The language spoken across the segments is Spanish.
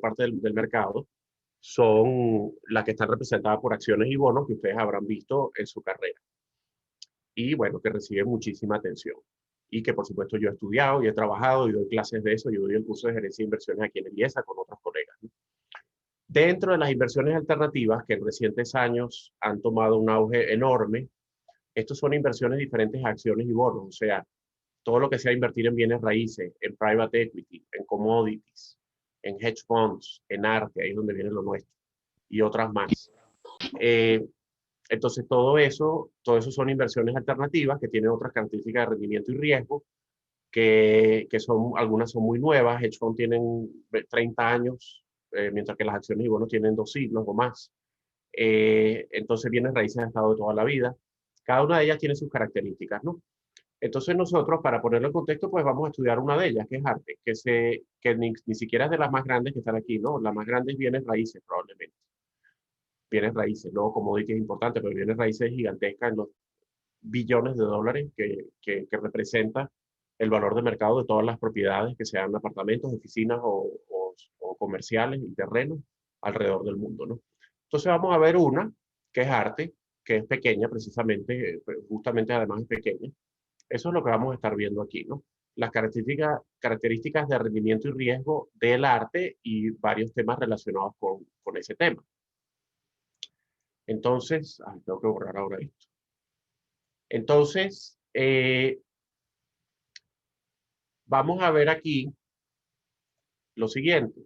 parte del mercado son las que están representadas por acciones y bonos que ustedes habrán visto en su carrera. Y bueno, que reciben muchísima atención. Y que por supuesto yo he estudiado y he trabajado y doy clases de eso. Yo doy el curso de gerencia de inversiones aquí en el IESA con otros colegas, ¿no? Dentro de las inversiones alternativas que en recientes años han tomado un auge enorme, estos son inversiones diferentes a acciones y bonos, o sea, todo lo que sea invertir en bienes raíces, en private equity, en commodities, en hedge funds, en arte, ahí es donde viene lo nuestro, y otras más. Eh, entonces, todo eso son inversiones alternativas que tienen otras características de rendimiento y riesgo, que son, algunas son muy nuevas, hedge funds tienen 30 años, mientras que las acciones y bonos tienen 2 siglos o más. Entonces, bienes raíces han estado de toda la vida. Cada una de ellas tiene sus características, ¿no? Entonces nosotros, para ponerlo en contexto, pues vamos a estudiar una de ellas, que es arte, que ni siquiera es de las más grandes que están aquí, ¿no? La más grande es bienes raíces, probablemente. Bienes raíces, luego commodities es importante, pero bienes raíces es gigantesca en los billones de dólares que representa el valor de mercado de todas las propiedades, que sean apartamentos, oficinas o comerciales y terrenos alrededor del mundo, ¿no? Entonces vamos a ver una, que es arte, que es pequeña precisamente, justamente además es pequeña. Eso es lo que vamos a estar viendo aquí, ¿no? Las características de rendimiento y riesgo del arte y varios temas relacionados con ese tema. Entonces, tengo que borrar ahora esto. Entonces, vamos a ver aquí lo siguiente.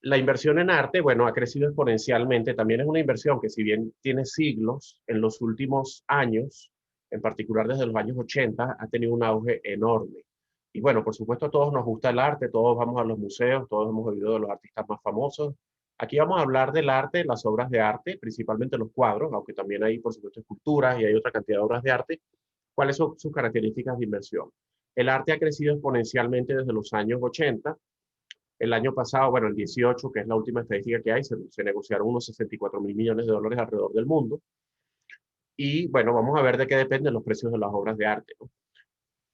La inversión en arte, bueno, ha crecido exponencialmente. También es una inversión que si bien tiene siglos, en los últimos años, en particular desde los años 80, ha tenido un auge enorme. Y bueno, por supuesto a todos nos gusta el arte, todos vamos a los museos, todos hemos oído de los artistas más famosos. Aquí vamos a hablar del arte, las obras de arte, principalmente los cuadros, aunque también hay, por supuesto, esculturas y hay otra cantidad de obras de arte. ¿Cuáles son sus características de inversión? El arte ha crecido exponencialmente desde los años 80. El año pasado, bueno, el 18, que es la última estadística que hay, se negociaron unos 64.000 millones de dólares alrededor del mundo. Y bueno, vamos a ver de qué dependen los precios de las obras de arte, ¿no?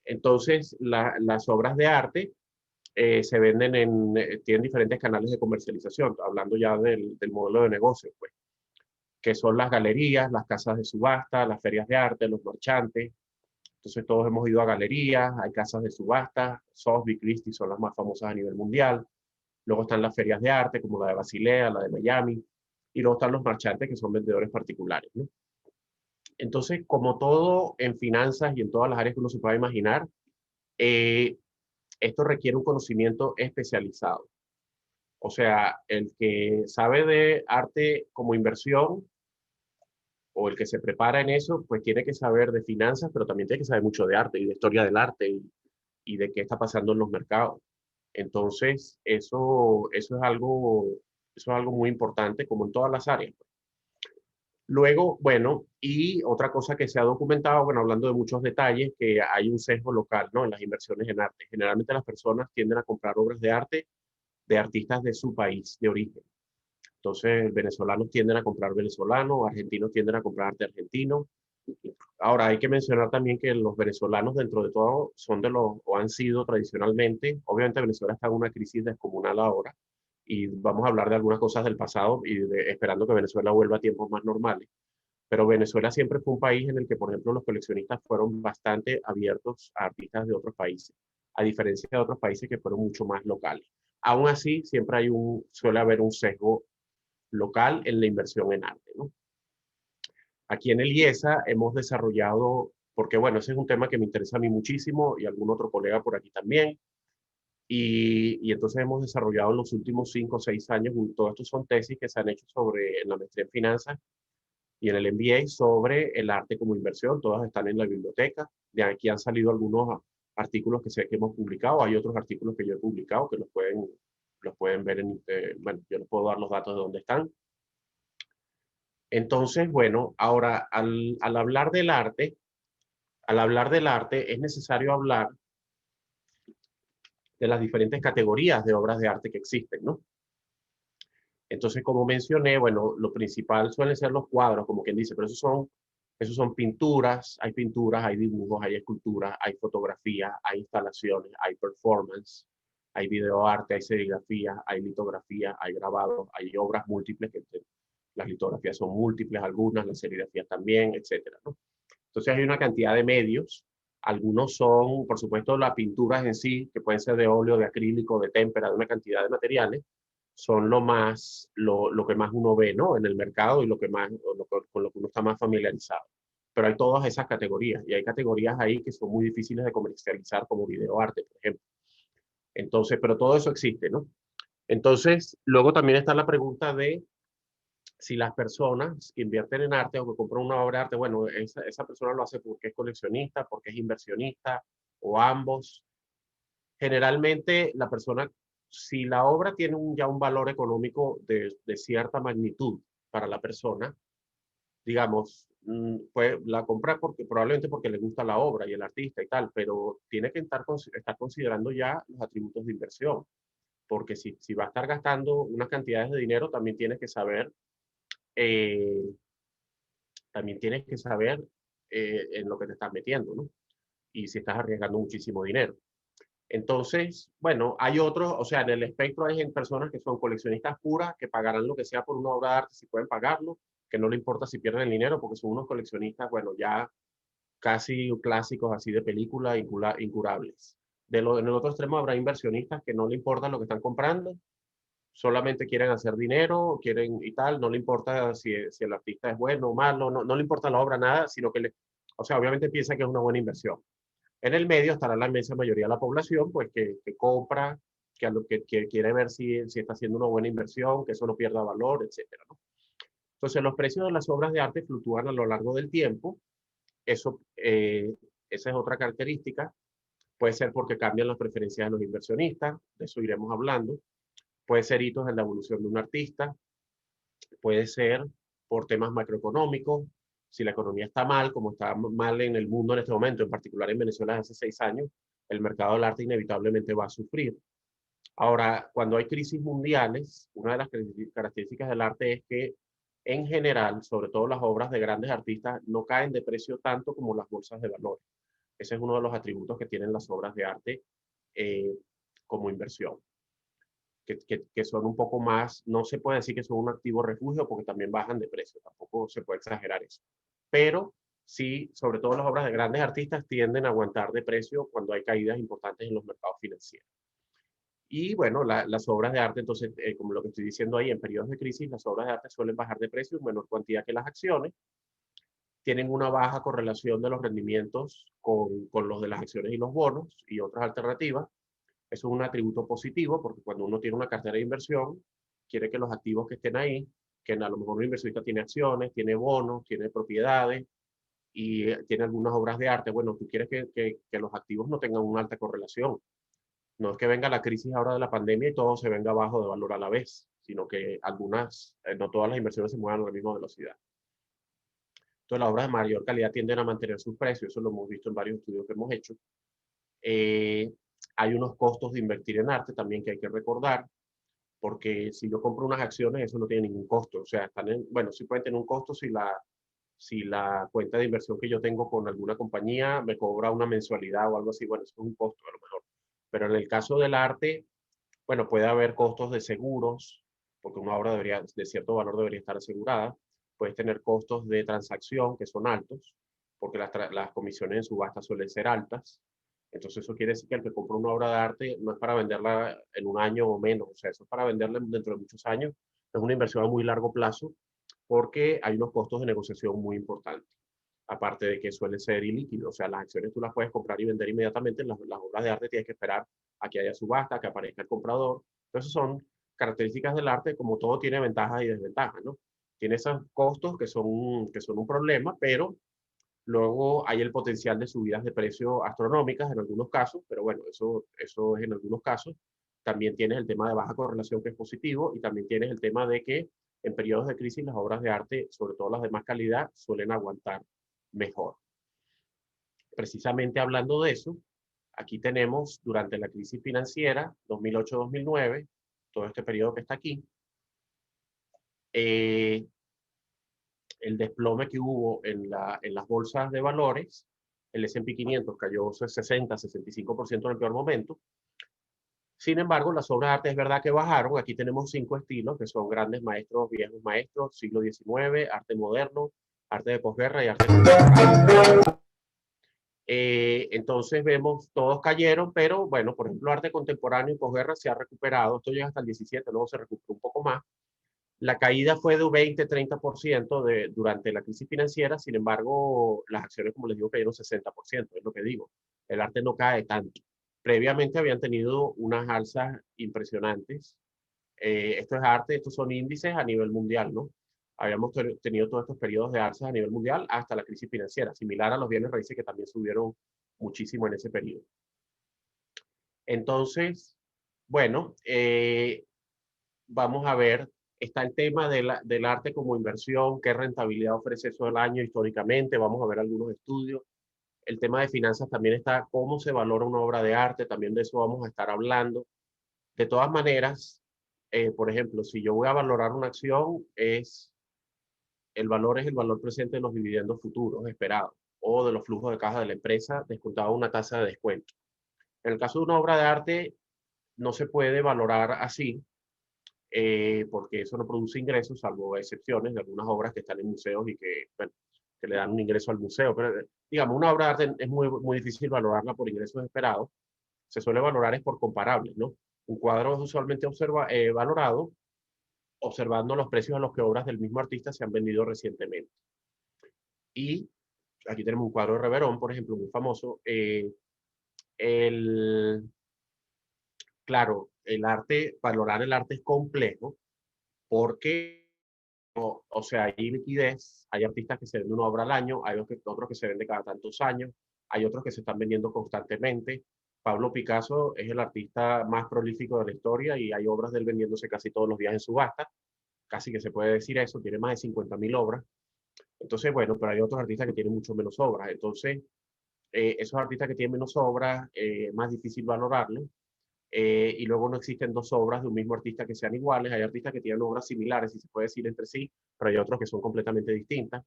Entonces, las obras de arte se venden tienen diferentes canales de comercialización, hablando ya del modelo de negocio, pues, que son las galerías, las casas de subasta, las ferias de arte, los marchantes. Entonces, todos hemos ido a galerías, hay casas de subasta, Sotheby's, Christie's son las más famosas a nivel mundial. Luego están las ferias de arte, como la de Basilea, la de Miami, y luego están los marchantes, que son vendedores particulares, ¿no? Entonces, como todo en finanzas y en todas las áreas que uno se pueda imaginar, eh, esto requiere un conocimiento especializado. O sea, el que sabe de arte como inversión o el que se prepara en eso, pues tiene que saber de finanzas, pero también tiene que saber mucho de arte y de historia del arte y de qué está pasando en los mercados. Entonces, eso es algo muy importante, como en todas las áreas. Luego, bueno, y otra cosa que se ha documentado, bueno, hablando de muchos detalles, que hay un sesgo local, ¿no? En las inversiones en arte. Generalmente las personas tienden a comprar obras de arte de artistas de su país de origen. Entonces, venezolanos tienden a comprar venezolano, argentinos tienden a comprar arte argentino. Ahora, hay que mencionar también que los venezolanos, dentro de todo, son o han sido tradicionalmente, obviamente Venezuela está en una crisis descomunal ahora, y vamos a hablar de algunas cosas del pasado y esperando que Venezuela vuelva a tiempos más normales. Pero Venezuela siempre fue un país en el que, por ejemplo, los coleccionistas fueron bastante abiertos a artistas de otros países, a diferencia de otros países que fueron mucho más locales. Aún así, siempre suele haber un sesgo local en la inversión en arte, ¿no? Aquí en el IESA hemos desarrollado, porque bueno, ese es un tema que me interesa a mí muchísimo y algún otro colega por aquí también, y entonces hemos desarrollado en los últimos 5 o 6 años, todos estos son tesis que se han hecho en la maestría en finanzas y en el MBA sobre el arte como inversión, todas están en la biblioteca. De aquí han salido algunos artículos que sé que hemos publicado, hay otros artículos que yo he publicado que los pueden ver bueno, yo les puedo dar los datos de dónde están. Entonces, bueno, ahora al hablar del arte es necesario hablar de las diferentes categorías de obras de arte que existen, ¿no? Entonces, como mencioné, bueno, lo principal suelen ser los cuadros, como quien dice, pero esos son Esos son pinturas, hay dibujos, hay esculturas, hay fotografías, hay instalaciones, hay performance, hay videoarte, hay serigrafía, hay litografía, hay grabados, hay obras múltiples, las litografías son múltiples algunas, las serigrafías también, etcétera, ¿no? Entonces hay una cantidad de medios. Algunos son, por supuesto, las pinturas en sí, que pueden ser de óleo, de acrílico, de témpera, de una cantidad de materiales, son lo que más uno ve, ¿no? En el mercado y lo que más, con lo que uno está más familiarizado. Pero hay todas esas categorías y hay categorías ahí que son muy difíciles de comercializar, como videoarte, por ejemplo. Entonces, pero todo eso existe, ¿no? Entonces, luego también está la pregunta de si las personas que invierten en arte o que compran una obra de arte, bueno, esa persona lo hace porque es coleccionista, porque es inversionista o ambos. Generalmente la persona, si la obra tiene ya un valor económico de cierta magnitud para la persona, digamos, pues la compra porque, probablemente porque le gusta la obra y el artista y tal, pero tiene que estar considerando ya los atributos de inversión, porque si va a estar gastando unas cantidades de dinero, eh, también tienes que saber en lo que te estás metiendo, ¿no? Y si estás arriesgando muchísimo dinero. Entonces, bueno, hay otros, o sea, en el espectro hay personas que son coleccionistas puras, que pagarán lo que sea por una obra de arte si pueden pagarlo, que no le importa si pierden el dinero, porque son unos coleccionistas, bueno, ya casi clásicos así de película, incurables. En el otro extremo habrá inversionistas que no le importa lo que están comprando, solamente quieren hacer dinero, quieren y tal, no le importa si el artista es bueno o malo, no le importa la obra, nada, sino que o sea, obviamente piensa que es una buena inversión. En el medio estará la inmensa mayoría de la población, pues que compra, que quiere ver si está haciendo una buena inversión, que eso no pierda valor, etcétera, ¿no? Entonces, los precios de las obras de arte fluctúan a lo largo del tiempo. Eso, esa es otra característica. Puede ser porque cambian las preferencias de los inversionistas, de eso iremos hablando. Puede ser hitos en la evolución de un artista, puede ser por temas macroeconómicos, si la economía está mal, como está mal en el mundo en este momento, en particular en Venezuela desde hace 6 años, el mercado del arte inevitablemente va a sufrir. Ahora, cuando hay crisis mundiales, una de las características del arte es que, en general, sobre todo las obras de grandes artistas, no caen de precio tanto como las bolsas de valores. Ese es uno de los atributos que tienen las obras de arte eh, como inversión, que son un poco más, no se puede decir que son un activo refugio porque también bajan de precio, tampoco se puede exagerar eso. Pero sí, sobre todo las obras de grandes artistas tienden a aguantar de precio cuando hay caídas importantes en los mercados financieros. Y bueno, las obras de arte, entonces, como lo que estoy diciendo ahí, en periodos de crisis, las obras de arte suelen bajar de precio en menor cantidad que las acciones, tienen una baja correlación de los rendimientos con los de las acciones y los bonos y otras alternativas. Eso es un atributo positivo porque cuando uno tiene una cartera de inversión, quiere que los activos que estén ahí, que a lo mejor un inversionista tiene acciones, tiene bonos, tiene propiedades y tiene algunas obras de arte, bueno, tú quieres que los activos no tengan una alta correlación. No es que venga la crisis ahora de la pandemia y todo se venga abajo de valor a la vez, sino que no todas las inversiones se muevan a la misma velocidad. Entonces, las obras de mayor calidad tienden a mantener sus precios, eso lo hemos visto en varios estudios que hemos hecho. Eh, Hay unos costos de invertir en arte también que hay que recordar, porque si yo compro unas acciones, eso no tiene ningún costo. O sea, bueno, sí pueden tener un costo si la cuenta de inversión que yo tengo con alguna compañía me cobra una mensualidad o algo así, bueno, eso es un costo a lo mejor. Pero en el caso del arte, bueno, puede haber costos de seguros, porque una obra de cierto valor debería estar asegurada. Puedes tener costos de transacción que son altos, porque las comisiones en subasta suelen ser altas. Entonces eso quiere decir que el que compra una obra de arte no es para venderla en un año o menos, o sea, eso es para venderla dentro de muchos años. Es una inversión a muy largo plazo porque hay unos costos de negociación muy importantes. Aparte de que suele ser ilíquido, o sea, las acciones tú las puedes comprar y vender inmediatamente, las obras de arte tienes que esperar a que haya subasta, que aparezca el comprador. Entonces son características del arte, como todo tiene ventajas y desventajas, ¿no? Tiene esos costos que son un problema, pero luego hay el potencial de subidas de precio astronómicas en algunos casos, pero bueno, eso es en algunos casos. También tienes el tema de baja correlación que es positivo y también tienes el tema de que en periodos de crisis las obras de arte, sobre todo las de más calidad, suelen aguantar mejor. Precisamente hablando de eso, aquí tenemos durante la crisis financiera 2008-2009, todo este periodo que está aquí, eh, el desplome que hubo en las bolsas de valores, el S&P 500 cayó 60-65% en el peor momento. Sin embargo, las obras de arte es verdad que bajaron. Aquí tenemos 5 estilos que son grandes maestros, viejos maestros, siglo XIX, arte moderno, arte de posguerra y arte contemporáneo. Entonces vemos, todos cayeron, pero bueno, por ejemplo, arte contemporáneo y posguerra se ha recuperado. Esto llega hasta el 17, luego se recuperó un poco más. La caída fue de un 20-30% durante la crisis financiera. Sin embargo, las acciones, como les digo, cayeron 60%, es lo que digo. El arte no cae tanto. Previamente habían tenido unas alzas impresionantes. Esto es arte, estos son índices a nivel mundial, ¿no? Habíamos tenido todos estos periodos de alzas a nivel mundial hasta la crisis financiera, similar a los bienes raíces que también subieron muchísimo en ese periodo. Entonces, bueno, vamos a ver, está el tema del arte como inversión, qué rentabilidad ofrece eso al año históricamente, vamos a ver algunos estudios. El tema de finanzas también está, cómo se valora una obra de arte, también de eso vamos a estar hablando. De todas maneras, por ejemplo, si yo voy a valorar una acción, el valor es el valor presente de los dividendos futuros esperados o de los flujos de caja de la empresa descontado una tasa de descuento. En el caso de una obra de arte, no se puede valorar así, porque eso no produce ingresos, salvo excepciones de algunas obras que están en museos y que, bueno, que le dan un ingreso al museo. Pero, digamos, una obra de arte es muy difícil valorarla por ingresos esperados. Se suele valorar es por comparables, ¿no? Un cuadro es usualmente valorado observando los precios a los que obras del mismo artista se han vendido recientemente. Y aquí tenemos un cuadro de Reverón, por ejemplo, muy famoso. El, claro, valorar el arte es complejo porque, o sea, hay liquidez, hay artistas que se venden una obra al año, hay otros que se venden cada tantos años, hay otros que se están vendiendo constantemente. Pablo Picasso es el artista más prolífico de la historia y hay obras de él vendiéndose casi todos los días en subasta, casi que se puede decir eso, tiene más de 50.000 obras. Entonces, bueno, pero hay otros artistas que tienen mucho menos obras. Entonces, esos artistas que tienen menos obras, es más difícil valorarlos. Y luego no existen dos obras de un mismo artista que sean iguales. Hay artistas que tienen obras similares, si se puede decir entre sí, pero hay otros que son completamente distintas.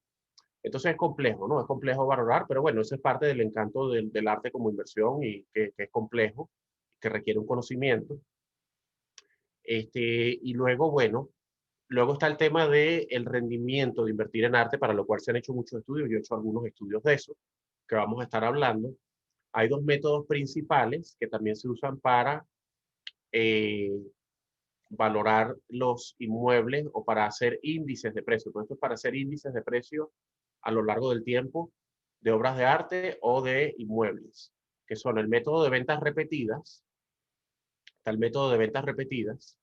Entonces es complejo, ¿no? Es complejo valorar, pero bueno, eso es parte del encanto del arte como inversión y que es complejo, que requiere un conocimiento. Y luego, bueno, luego está el tema del rendimiento de invertir en arte, para lo cual se han hecho muchos estudios. Yo he hecho algunos estudios de eso, que vamos a estar hablando. Hay dos métodos principales que también se usan para eh, valorar los inmuebles o para hacer índices de precio. Esto es para hacer índices de precio a lo largo del tiempo de obras de arte o de inmuebles, que son el método de ventas repetidas, está el método de ventas repetidas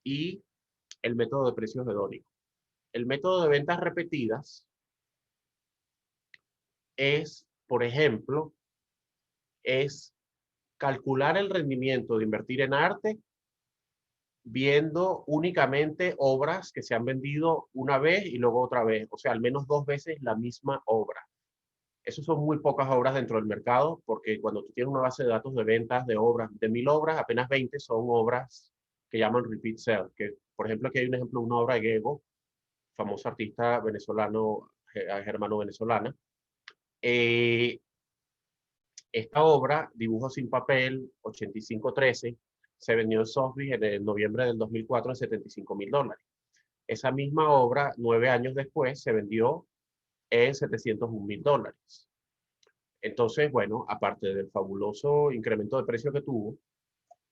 y el método de precios hedónicos. El método de ventas repetidas es, por ejemplo, es calcular el rendimiento de invertir en arte viendo únicamente obras que se han vendido una vez y luego otra vez, o sea, al menos dos veces la misma obra. Eso son muy pocas obras dentro del mercado, porque cuando tú tienes una base de datos de ventas de obras, de 1.000 obras, apenas 20 son obras que llaman repeat sale, que por ejemplo aquí hay un ejemplo, una obra de Gego, famoso artista venezolano, germano venezolana. Eh, Esta obra, Dibujo sin papel, 8513, se vendió en Sotheby's en el noviembre del 2004 en $75.000. Esa misma obra, 9 años después, se vendió en $701.000. Entonces, bueno, aparte del fabuloso incremento de precio que tuvo,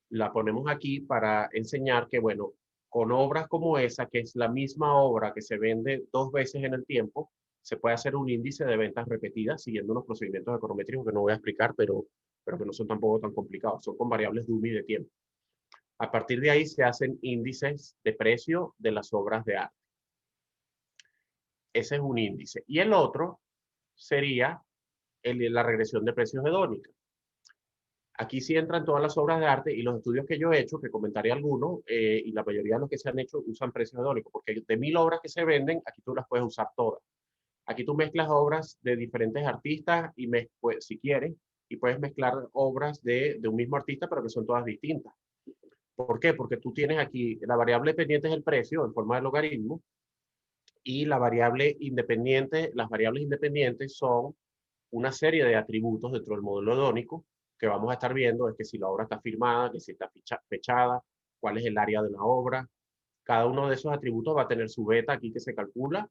la ponemos aquí para enseñar que, bueno, con obras como esa, que es la misma obra que se vende dos veces en el tiempo, se puede hacer un índice de ventas repetidas siguiendo unos procedimientos econométricos que no voy a explicar, pero que no son tampoco tan complicados, son con variables de UMI y de tiempo. A partir de ahí se hacen índices de precio de las obras de arte. Ese es un índice. Y el otro sería la regresión de precios hedónica. Aquí sí entran todas las obras de arte y los estudios que yo he hecho, que comentaré algunos, y la mayoría de los que se han hecho usan precios hedónicos, porque de 1.000 obras que se venden, aquí tú las puedes usar todas. Aquí tú mezclas obras de diferentes artistas y pues, si quieres, y puedes mezclar obras de un mismo artista, pero que son todas distintas. ¿Por qué? Porque tú tienes aquí la variable pendiente es el precio en forma de logaritmo, Y la variable independiente, las variables independientes son una serie de atributos dentro del modelo hedónico que vamos a estar viendo, es que si la obra está firmada, que si está fechada, cuál es el área de la obra. Cada uno de esos atributos va a tener su beta aquí que se calcula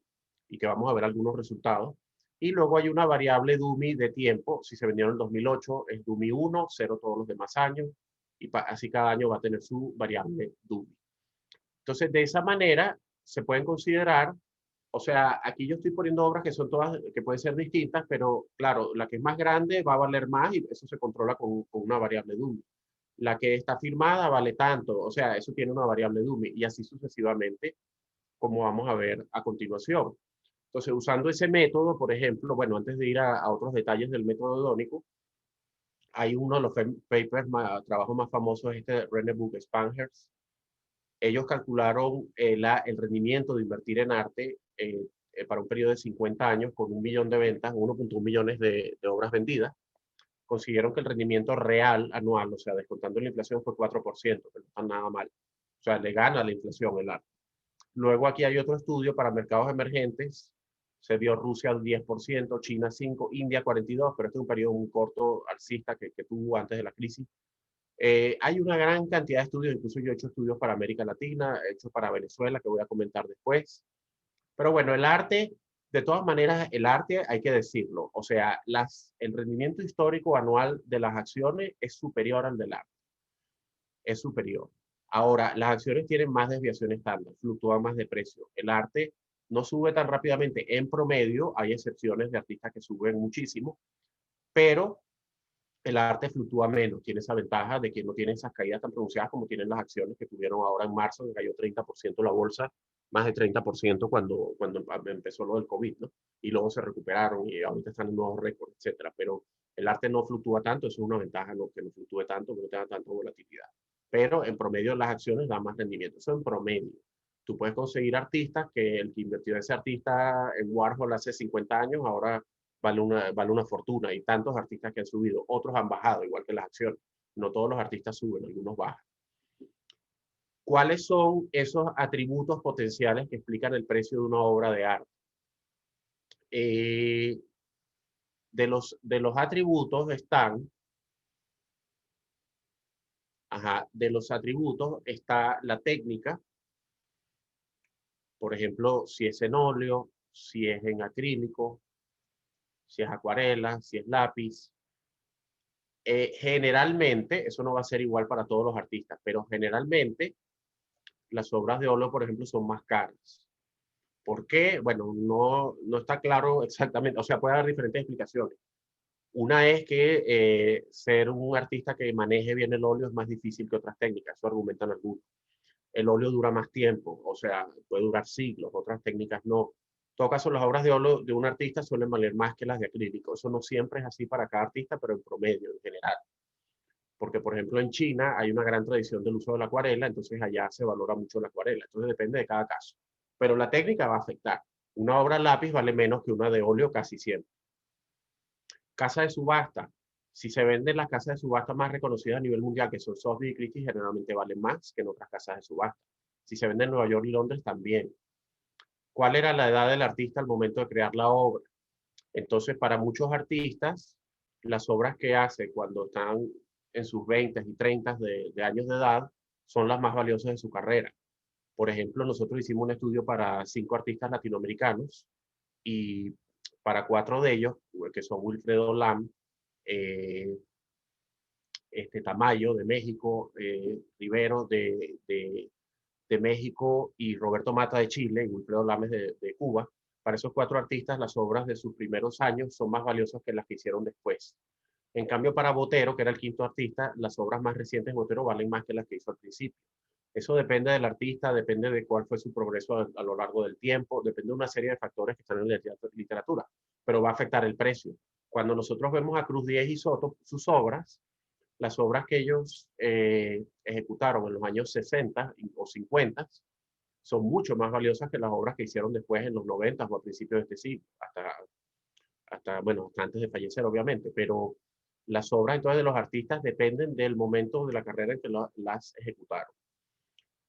y que vamos a ver algunos resultados. Y luego hay una variable DUMI de tiempo. Si se vendió en el 2008, es DUMI 1, 0 todos los demás años. Y así cada año va a tener su variable DUMI. Entonces, de esa manera, se pueden considerar, o sea, aquí yo estoy poniendo obras que son todas, que pueden ser distintas, pero claro, la que es más grande va a valer más y eso se controla con una variable DUMI. La que está firmada vale tanto, o sea, eso tiene una variable DUMI y así sucesivamente, como vamos a ver a continuación. Entonces, usando ese método, por ejemplo, bueno, antes de ir a otros detalles del método hedónico, hay uno de los papers, trabajos más famosos, este de René Book Spanhers. Ellos calcularon el rendimiento de invertir en arte para un periodo de 50 años con 1 millón de ventas, 1.1 millones de obras vendidas. Consiguieron que el rendimiento real anual, o sea, descontando la inflación, fue 4%, que no está nada mal. O sea, le gana la inflación el arte. Luego aquí hay otro estudio para mercados emergentes. Se vio Rusia al 10%, China 5%, India 42%, pero este es un periodo muy corto alcista que tuvo antes de la crisis. Hay una gran cantidad de estudios, incluso yo he hecho estudios para América Latina, he hecho para Venezuela, que voy a comentar después. Pero bueno, el arte, de todas maneras, el arte hay que decirlo, o sea, el rendimiento histórico anual de las acciones es superior al del arte, es superior. Ahora, las acciones tienen más desviación estándar, fluctúan más de precio. El arte no sube tan rápidamente en promedio, hay excepciones de artistas que suben muchísimo, pero el arte fluctúa menos, tiene esa ventaja de que no tiene esas caídas tan pronunciadas como tienen las acciones que tuvieron ahora en marzo, que cayó 30% la bolsa, más de 30% cuando empezó lo del COVID, ¿no? Y luego se recuperaron y ahorita están en nuevos récords, etcétera. Pero el arte no fluctúa tanto, eso es una ventaja, ¿no? Que no fluctúe tanto, que no tenga tanta volatilidad. Pero en promedio las acciones dan más rendimiento, eso en promedio. Tú puedes conseguir artistas que el que invirtió ese artista en Warhol hace 50 años, ahora vale una fortuna. Hay tantos artistas que han subido, otros han bajado, igual que las acciones. No todos los artistas suben, algunos bajan. ¿Cuáles son esos atributos potenciales que explican el precio de una obra de arte? Eh, de los atributos están, de los atributos está la técnica, por ejemplo, si es en óleo, si es en acrílico, si es acuarela, si es lápiz. Generalmente, eso no va a ser igual para todos los artistas, pero generalmente las obras de óleo, por ejemplo, son más caras. ¿Por qué? Bueno, no está claro exactamente, o sea, puede haber diferentes explicaciones. Una es que ser un artista que maneje bien el óleo es más difícil que otras técnicas, eso argumentan algunos. El óleo dura más tiempo, o sea, puede durar siglos, otras técnicas no. En todo caso, las obras de óleo de un artista suelen valer más que las de acrílico. Eso no siempre es así para cada artista, pero en promedio, en general. Porque, por ejemplo, en China hay una gran tradición del uso de la acuarela, entonces allá se valora mucho la acuarela. Entonces depende de cada caso. Pero la técnica va a afectar. Una obra lápiz vale menos que una de óleo casi siempre. Casa de subasta. Si se venden las casas de subasta más reconocidas a nivel mundial, que son Sotheby's y Christie's, generalmente valen más que en otras casas de subasta. Si se vende en Nueva York y Londres, también. ¿Cuál era la edad del artista al momento de crear la obra? Entonces, para muchos artistas, las obras que hace cuando están en sus 20 y 30 de años de edad son las más valiosas de su carrera. Por ejemplo, nosotros hicimos un estudio para 5 artistas latinoamericanos y para 4 de ellos, que son Wilfredo Lam, eh, Tamayo de México, Rivero de México y Roberto Mata de Chile y Wilfredo Lames de Cuba. Para esos 4 artistas, las obras de sus primeros años son más valiosas que las que hicieron después. En cambio, para Botero, que era el quinto artista, las obras más recientes de Botero valen más que las que hizo al principio. Eso depende del artista, depende de cuál fue su progreso a lo largo del tiempo, depende de una serie de factores que están en la literatura, pero va a afectar el precio. Cuando nosotros vemos a Cruz Diez y Soto, sus obras, las obras que ellos ejecutaron en los años 60 o 50 son mucho más valiosas que las obras que hicieron después en los 90 o a principios de este siglo, bueno, hasta antes de fallecer, obviamente, pero las obras entonces de los artistas dependen del momento de la carrera en que las ejecutaron.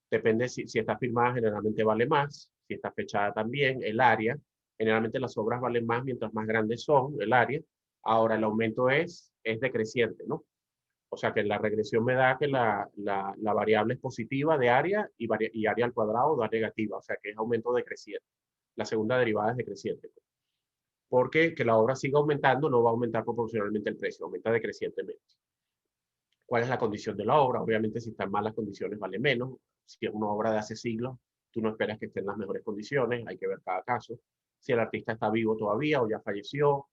Depende si está firmada, generalmente vale más. si está fechada también, el área. Generalmente las obras valen más mientras más grandes son el área. Ahora el aumento es decreciente, ¿no? O sea que la regresión me da que la variable es positiva de área y área al cuadrado da negativa, o sea que es aumento decreciente. La segunda derivada es decreciente. Porque que la obra siga aumentando no va a aumentar proporcionalmente el precio, aumenta decrecientemente. ¿Cuál es la condición de la obra? Obviamente si está en malas condiciones vale menos. Si es una obra de hace siglos, tú no esperas que esté en las mejores condiciones, hay que ver cada caso. Si el artista está vivo todavía o ya falleció.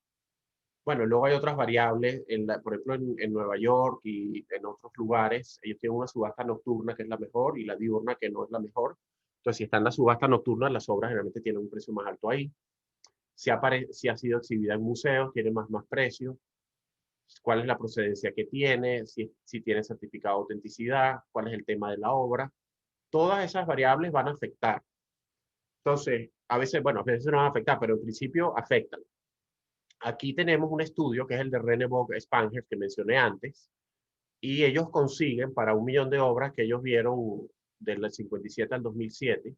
Bueno, luego hay otras variables, por ejemplo en Nueva York y en otros lugares, ellos tienen una subasta nocturna que es la mejor y la diurna que no es la mejor. Entonces, si está en la subasta nocturna, las obras generalmente tienen un precio más alto ahí. Si ha sido exhibida en museos, tiene más precio. Cuál es la procedencia que tiene, si tiene certificado de autenticidad, cuál es el tema de la obra. Todas esas variables van a afectar. Entonces, a veces, bueno, a veces no van a afectar, pero en principio afectan. Aquí tenemos un estudio que es el de Renneberg Spanger que mencioné antes, y ellos consiguen para 1 millón de obras que ellos vieron del 57 al 2007,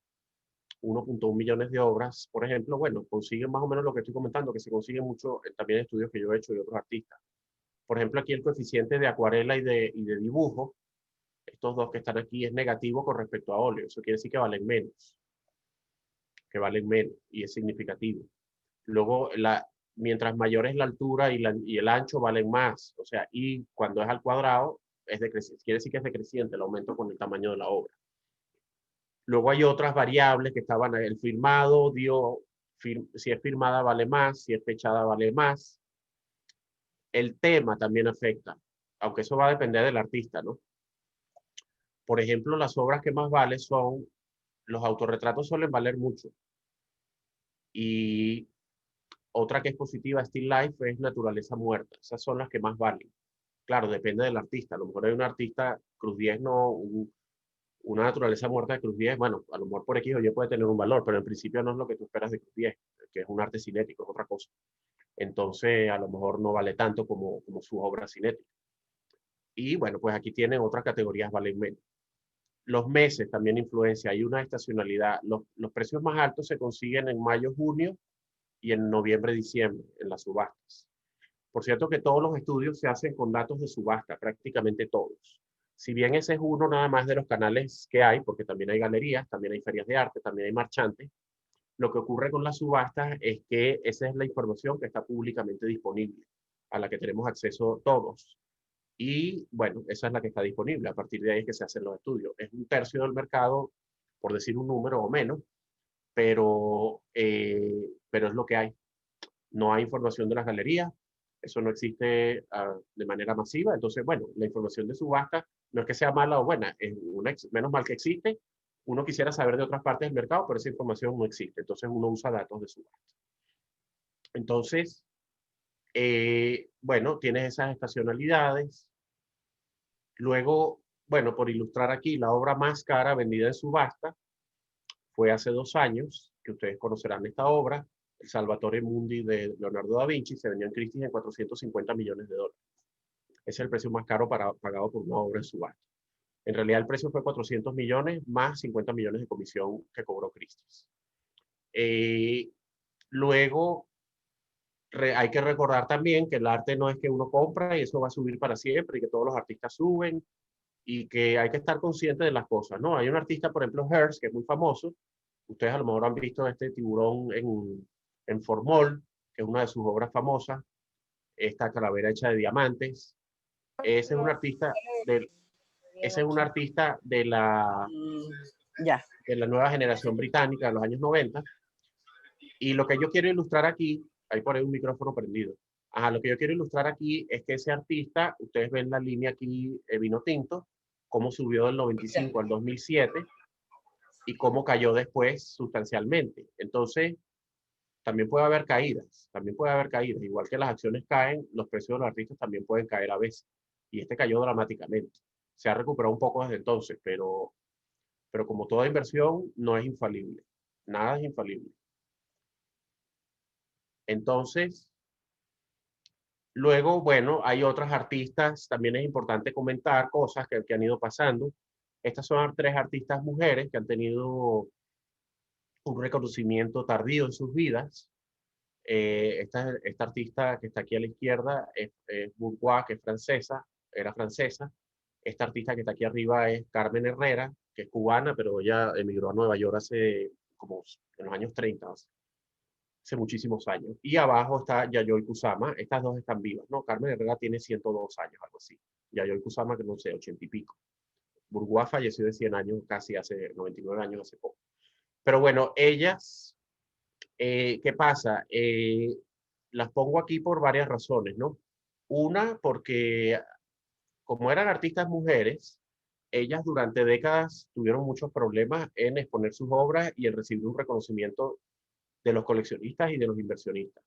1.1 millones de obras, por ejemplo, bueno, consiguen más o menos lo que estoy comentando, que se consigue mucho también en estudios que yo he hecho de otros artistas. Por ejemplo, aquí el coeficiente de acuarela y de dibujo, estos dos que están aquí, es negativo con respecto a óleo. Eso quiere decir que valen menos y es significativo. Luego, mientras mayor es la altura y el ancho, valen más. O sea, y cuando es al cuadrado, es decreciente. Quiere decir que es decreciente el aumento con el tamaño de la obra. Luego hay otras variables que estaban, el firmado si es firmada vale más, si es fechada vale más. El tema también afecta, aunque eso va a depender del artista, ¿no? Por ejemplo, las obras que más valen son, los autorretratos suelen valer mucho. Y otra que es positiva, Still Life, es naturaleza muerta. Esas son las que más valen. Claro, depende del artista. A lo mejor hay un artista, Cruz 10 no, una naturaleza muerta de Cruz 10, bueno, a lo mejor por X o Y puede tener un valor, pero en principio no es lo que tú esperas de Cruz 10, que es un arte cinético, es otra cosa. Entonces, a lo mejor no vale tanto como su obra cinética. Y bueno, pues aquí tienen otras categorías, valen menos. Los meses también influencia, hay una estacionalidad. Los precios más altos se consiguen en mayo, junio y en noviembre, diciembre, en las subastas. Por cierto que todos los estudios se hacen con datos de subasta, prácticamente todos. Si bien ese es uno nada más de los canales que hay, porque también hay galerías, también hay ferias de arte, también hay marchantes, lo que ocurre con las subastas es que esa es la información que está públicamente disponible, a la que tenemos acceso todos. Y bueno, esa es la que está disponible. A partir de ahí es que se hacen los estudios. Es 1/3 del mercado, por decir un número o menos, pero es lo que hay. No hay información de las galerías, eso no existe de manera masiva. Entonces, bueno, la información de subasta no es que sea mala o buena, es menos mal que existe. Uno quisiera saber de otras partes del mercado, pero esa información no existe. Entonces, uno usa datos de subasta. Entonces, bueno, tienes esas estacionalidades. Luego, bueno, por ilustrar aquí, la obra más cara vendida en subasta fue hace 2 años, que ustedes conocerán esta obra, el Salvatore Mundi de Leonardo da Vinci, se vendió en Christie's en 450 millones de dólares. Ese es el precio más caro pagado por una obra en subasta. En realidad el precio fue 400 millones más 50 millones de comisión que cobró Christie's. Luego, hay que recordar también que el arte no es que uno compra y eso va a subir para siempre y que todos los artistas suben y que hay que estar consciente de las cosas, ¿no? Hay un artista, por ejemplo, Hearst, que es muy famoso. Ustedes a lo mejor han visto este tiburón en Formol, que es una de sus obras famosas, esta calavera hecha de diamantes. Ese es un artista ese es un artista de la nueva generación británica de los años 90. Y lo que yo quiero ilustrar aquí, ahí por ahí un micrófono prendido. Ajá, lo que yo quiero ilustrar aquí es que ese artista, ustedes ven la línea aquí, vino tinto, cómo subió del 95 al 2007 y cómo cayó después sustancialmente. Entonces, también puede haber caídas. Igual que las acciones caen, los precios de los artistas también pueden caer a veces. Y este cayó dramáticamente. Se ha recuperado un poco desde entonces, pero como toda inversión, no es infalible. Nada es infalible. Entonces, luego, bueno, hay otras artistas, también es importante comentar cosas que han ido pasando. Estas son 3 artistas mujeres que han tenido un reconocimiento tardío en sus vidas. Esta artista que está aquí a la izquierda es Bourgeois, que es francesa, era francesa. Esta artista que está aquí arriba es Carmen Herrera, que es cubana, pero ella emigró a Nueva York hace como en los años 30, hace muchísimos años. Y abajo está Yayoi Kusama. Estas dos están vivas, ¿no? Carmen Herrera tiene 102 años, algo así. Yayoi Kusama, que no sé, 80 y pico. Bourgeois falleció de 100 años, casi hace 99 años, hace poco. Pero bueno, ellas, ¿qué pasa? Las pongo aquí por varias razones, ¿no? Una, porque como eran artistas mujeres, ellas durante décadas tuvieron muchos problemas en exponer sus obras y en recibir un reconocimiento de los coleccionistas y de los inversionistas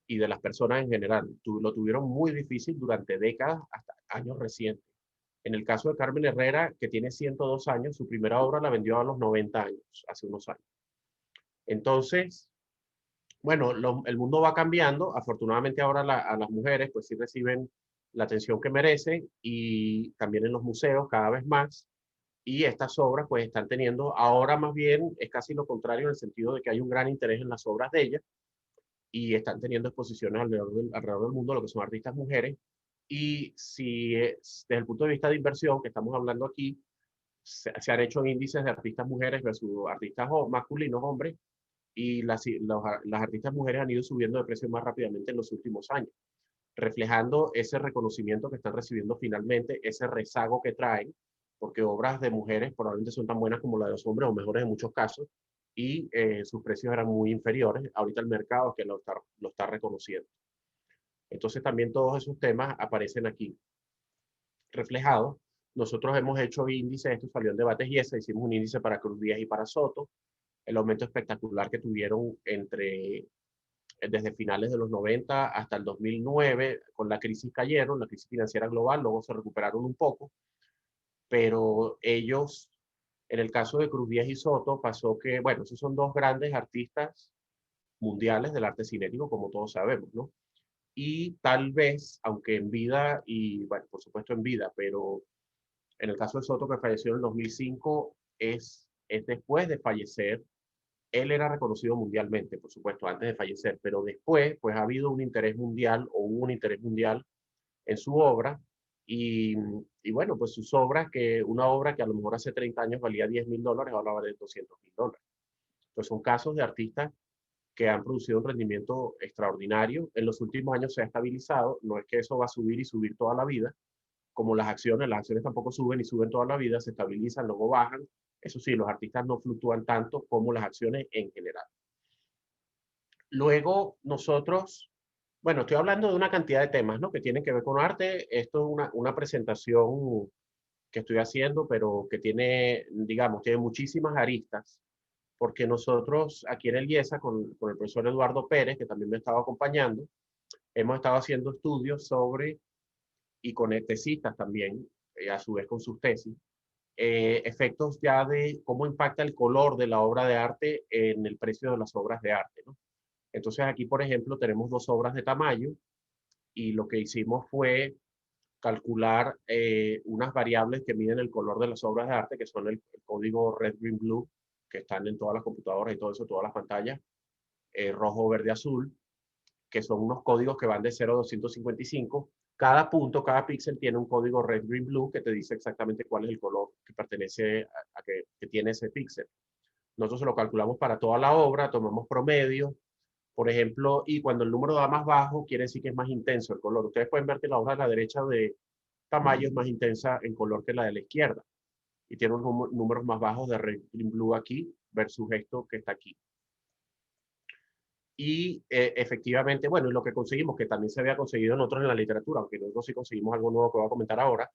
y de las personas en general. Lo tuvieron muy difícil durante décadas hasta años recientes. En el caso de Carmen Herrera, que tiene 102 años, su primera obra la vendió a los 90 años, hace unos años. Entonces, bueno, el mundo va cambiando. Afortunadamente ahora a las mujeres pues sí reciben la atención que merecen y también en los museos cada vez más. Y estas obras pues están teniendo, ahora más bien es casi lo contrario en el sentido de que hay un gran interés en las obras de ellas y están teniendo exposiciones alrededor del mundo, lo que son artistas mujeres. Y si desde el punto de vista de inversión, que estamos hablando aquí, se han hecho índices de artistas mujeres versus artistas masculinos, hombres, y las artistas mujeres han ido subiendo de precio más rápidamente en los últimos años, reflejando ese reconocimiento que están recibiendo finalmente, ese rezago que traen, porque obras de mujeres probablemente son tan buenas como las de los hombres o mejores en muchos casos, y sus precios eran muy inferiores. Ahorita el mercado es que lo está reconociendo. Entonces también todos esos temas aparecen aquí reflejados. Nosotros hemos hecho índices, esto salió en Debates y ese, hicimos un índice para Cruz Díaz y para Soto, el aumento espectacular que tuvieron desde finales de los 90 hasta el 2009, con la crisis cayeron, la crisis financiera global, luego se recuperaron un poco, pero ellos, en el caso de Cruz Díaz y Soto, pasó que, bueno, esos son dos grandes artistas mundiales del arte cinético, como todos sabemos, ¿no? Y tal vez, aunque en vida, y bueno, por supuesto en vida, pero en el caso de Soto, que falleció en el 2005, es después de fallecer. Él era reconocido mundialmente, por supuesto, antes de fallecer, pero después, pues ha habido un interés mundial o hubo un interés mundial en su obra. Y bueno, pues sus obras, que una obra que a lo mejor hace 30 años valía $10,000, ahora vale $200,000. Entonces son casos de artistas que han producido un rendimiento extraordinario. En los últimos años se ha estabilizado, no es que eso va a subir y subir toda la vida, como las acciones tampoco suben y suben toda la vida, se estabilizan, luego bajan. Eso sí, los artistas no fluctúan tanto como las acciones en general. Luego nosotros, bueno, estoy hablando de una cantidad de temas, ¿no? Que tienen que ver con arte. Esto es una presentación que estoy haciendo, pero que tiene, digamos, tiene muchísimas aristas, porque nosotros aquí en el IESA, con el profesor Eduardo Pérez, que también me estaba acompañando, hemos estado haciendo estudios sobre, y con tesistas también, a su vez con sus tesis, efectos ya de cómo impacta el color de la obra de arte en el precio de las obras de arte, ¿no? Entonces aquí, por ejemplo, tenemos dos obras de Tamayo y lo que hicimos fue calcular unas variables que miden el color de las obras de arte, que son el código Red, Green, Blue, que están en todas las computadoras y todo eso, todas las pantallas, rojo, verde, azul, que son unos códigos que van de 0 a 255. Cada punto, cada píxel tiene un código Red, Green, Blue que te dice exactamente cuál es el color que pertenece que tiene ese píxel. Nosotros se lo calculamos para toda la obra, tomamos promedio, por ejemplo, y cuando el número da más bajo, quiere decir que es más intenso el color. Ustedes pueden ver que la obra de la derecha de Tamayo es más intensa en color que la de la izquierda y tiene unos números más bajos de Red, Green, Blue aquí versus esto que está aquí. Y efectivamente, bueno, y lo que conseguimos, que también se había conseguido en otros en la literatura, aunque nosotros sí conseguimos algo nuevo que voy a comentar ahora,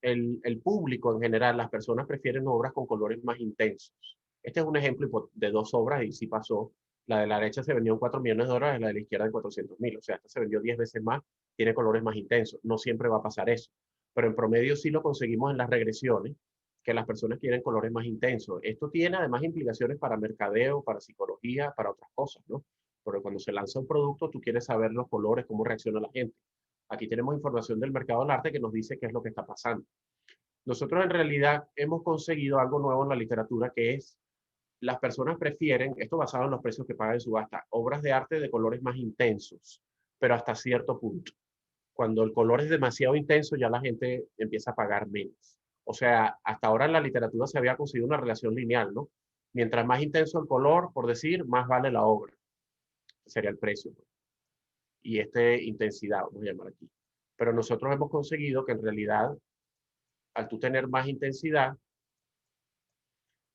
el público en general, las personas prefieren obras con colores más intensos. Este es un ejemplo de dos obras y sí pasó. La de la derecha se vendió en $4 millones, la de la izquierda en 400,000. O sea, esta se vendió 10 veces más, tiene colores más intensos. No siempre va a pasar eso. Pero en promedio sí lo conseguimos en las regresiones, que las personas quieren colores más intensos. Esto tiene además implicaciones para mercadeo, para psicología, para otras cosas, ¿no? Porque cuando se lanza un producto, tú quieres saber los colores, cómo reacciona la gente. Aquí tenemos información del mercado del arte que nos dice qué es lo que está pasando. Nosotros en realidad hemos conseguido algo nuevo en la literatura que es las personas prefieren, esto basado en los precios que pagan en subasta, obras de arte de colores más intensos, pero hasta cierto punto. Cuando el color es demasiado intenso, ya la gente empieza a pagar menos. O sea, hasta ahora en la literatura se había conseguido una relación lineal, ¿no? Mientras más intenso el color, por decir, más vale la obra. Sería el precio, ¿no? Y intensidad, vamos a llamar aquí. Pero nosotros hemos conseguido que en realidad, al tú tener más intensidad,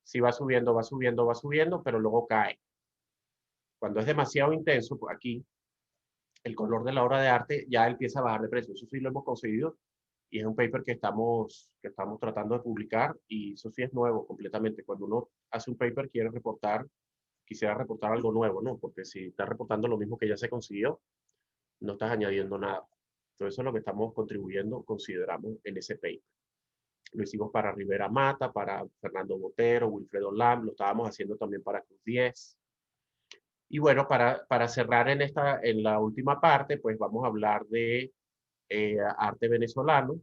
si va subiendo, va subiendo, va subiendo, pero luego cae. Cuando es demasiado intenso, pues aquí, el color de la obra de arte ya empieza a bajar de precio. Eso sí lo hemos conseguido y es un paper que estamos tratando de publicar y eso sí es nuevo completamente. Cuando uno hace un paper quisiera reportar algo nuevo, ¿no? Porque si está reportando lo mismo que ya se consiguió, no estás añadiendo nada. Entonces eso es lo que estamos contribuyendo, consideramos, en ese paper. Lo hicimos para Rivera Mata, para Fernando Botero, Wilfredo Lam, lo estábamos haciendo también para Cruz 10. Y bueno, para cerrar en la última parte, pues vamos a hablar de arte venezolano.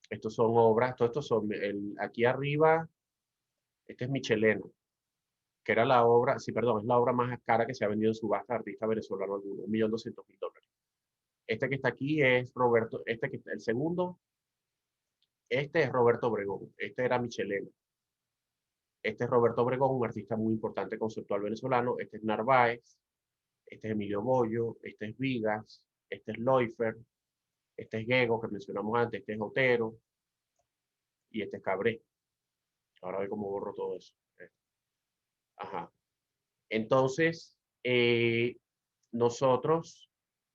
Estos son obras, todos estos son, aquí arriba, este es Michelena, que era la obra, sí, perdón, es la obra más cara que se ha vendido en subasta de artista venezolano alguno, $1.200.000. Este que está aquí es Roberto, este que está, el segundo, este es Roberto Obregón, este era Michelena. Este es Roberto Obregón, un artista muy importante conceptual venezolano. Este es Narváez, este es Emilio Boyo, este es Vigas, este es Loifer, este es Gego, que mencionamos antes, este es Otero y este es Cabré. Ahora ve cómo borro todo eso. Ajá. Entonces, nosotros,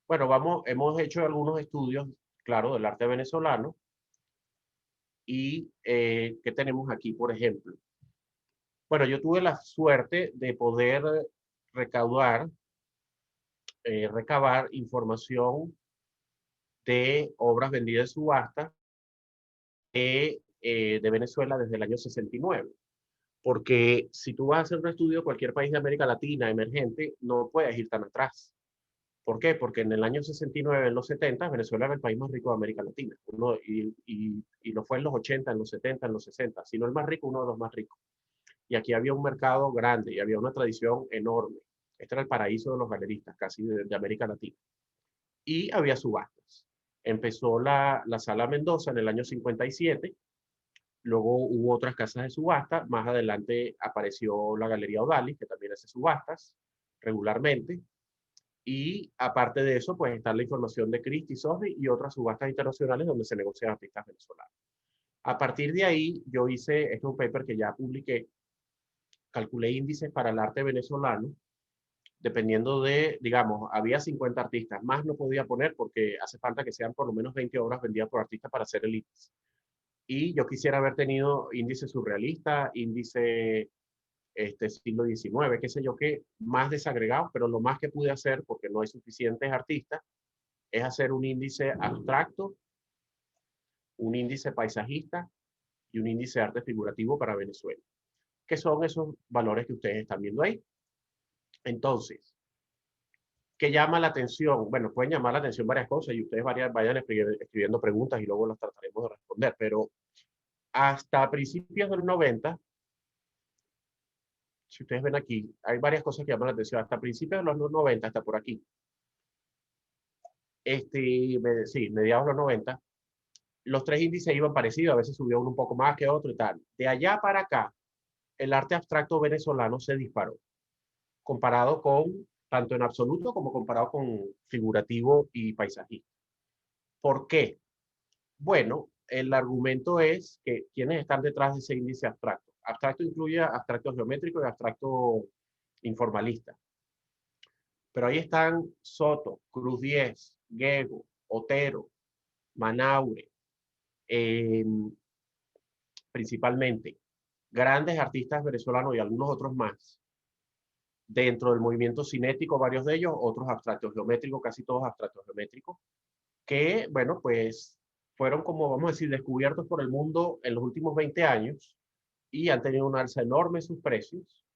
bueno, hemos hecho algunos estudios, claro, del arte venezolano y ¿qué tenemos aquí, por ejemplo? Bueno, yo tuve la suerte de poder recaudar, recabar información de obras vendidas en subasta de Venezuela desde el año 69. Porque si tú vas a hacer un estudio de cualquier país de América Latina emergente, no puedes ir tan atrás. ¿Por qué? Porque en el año 69, en los 70, Venezuela era el país más rico de América Latina. Y lo fue en los 80, en los 70, en los 60. Si no el más rico, uno de los más ricos. Y aquí había un mercado grande y había una tradición enorme. Este era el paraíso de los galeristas, casi de América Latina. Y había subastas. Empezó la Sala Mendoza en el año 57, luego hubo otras casas de subasta, más adelante apareció la Galería Odalis, que también hace subastas regularmente, y aparte de eso, pues está la información de Christie, Sotheby's y otras subastas internacionales donde se negocian artistas venezolanos. A partir de ahí, yo hice, este es un paper que ya publiqué, calculé índices para el arte venezolano, dependiendo de, digamos, había 50 artistas, más no podía poner porque hace falta que sean por lo menos 20 obras vendidas por artista para hacer el índice. Y yo quisiera haber tenido índice surrealista, índice siglo XIX, qué sé yo qué, más desagregados, pero lo más que pude hacer, porque no hay suficientes artistas, es hacer un índice abstracto, un índice paisajista y un índice de arte figurativo para Venezuela, que son esos valores que ustedes están viendo ahí. Entonces, ¿qué llama la atención? Bueno, pueden llamar la atención varias cosas y ustedes vayan escribiendo preguntas y luego las trataremos de responder, pero hasta principios del 90, si ustedes ven aquí, hay varias cosas que llaman la atención. Hasta principios de los 90, hasta por aquí, sí, mediados de los 90, los tres índices iban parecidos, a veces subió uno un poco más que otro y tal. De allá para acá, el arte abstracto venezolano se disparó, comparado con, tanto en absoluto como comparado con figurativo y paisajista. ¿Por qué? Bueno, el argumento es que ¿quiénes están detrás de ese índice abstracto? Abstracto incluye abstracto geométrico y abstracto informalista. Pero ahí están Soto, Cruz 10, Gego, Otero, Manaure, eh, principalmente grandes artistas venezolanos y algunos otros más. Dentro del movimiento cinético, varios de ellos, otros abstractos geométricos, casi todos abstractos geométricos, que, bueno, pues fueron como, vamos a decir, descubiertos por el mundo en los últimos 20 años y han tenido una alza enorme en sus precios.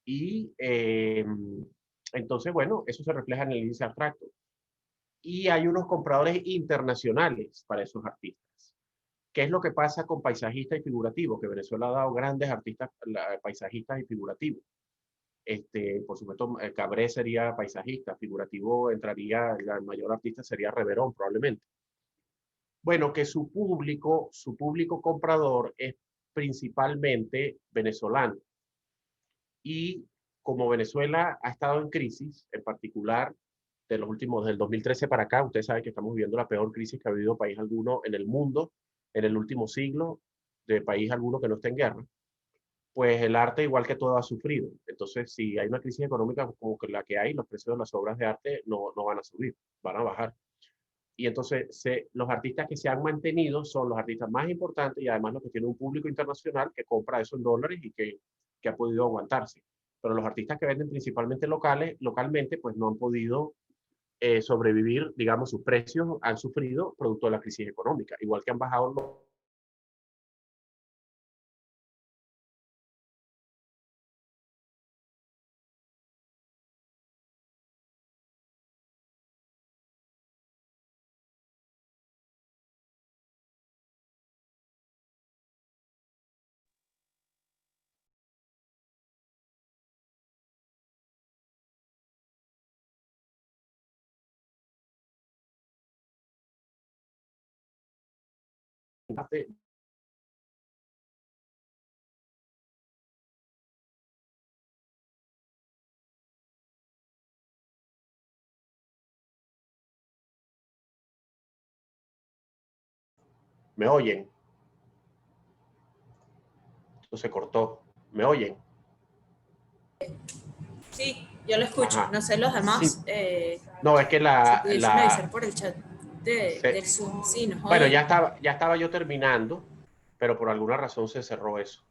Y entonces, bueno, eso se refleja en el índice abstracto. Y hay unos compradores internacionales para esos artistas. ¿Qué es lo que pasa con paisajistas y figurativos? Que Venezuela ha dado grandes artistas paisajistas y figurativos. Por supuesto, Cabré sería paisajista, figurativo entraría, el mayor artista sería Reverón probablemente. Bueno, que su público comprador es principalmente venezolano. Y como Venezuela ha estado en crisis, en particular de los últimos, del 2013 para acá, usted sabe que estamos viviendo la peor crisis que ha habido país alguno en el mundo en el último siglo, de país alguno que no esté en guerra, pues el arte, igual que todo, ha sufrido. Entonces, si hay una crisis económica como la que hay, los precios de las obras de arte no van a subir, van a bajar. Y entonces los artistas que se han mantenido son los artistas más importantes y además los que tienen un público internacional que compra eso en dólares y que ha podido aguantarse. Pero los artistas que venden principalmente localmente, pues no han podido sobrevivir, digamos, sus precios han sufrido producto de la crisis económica, igual que han bajado los... ¿Me oyen? Esto se cortó. ¿Me oyen? Sí, yo lo escucho. Ajá. No sé los demás. Sí. No, es que Si pudiesen avisar por el chat del Zoom. Sí, nos bueno, oyen. ya estaba yo terminando, pero por alguna razón se cerró eso.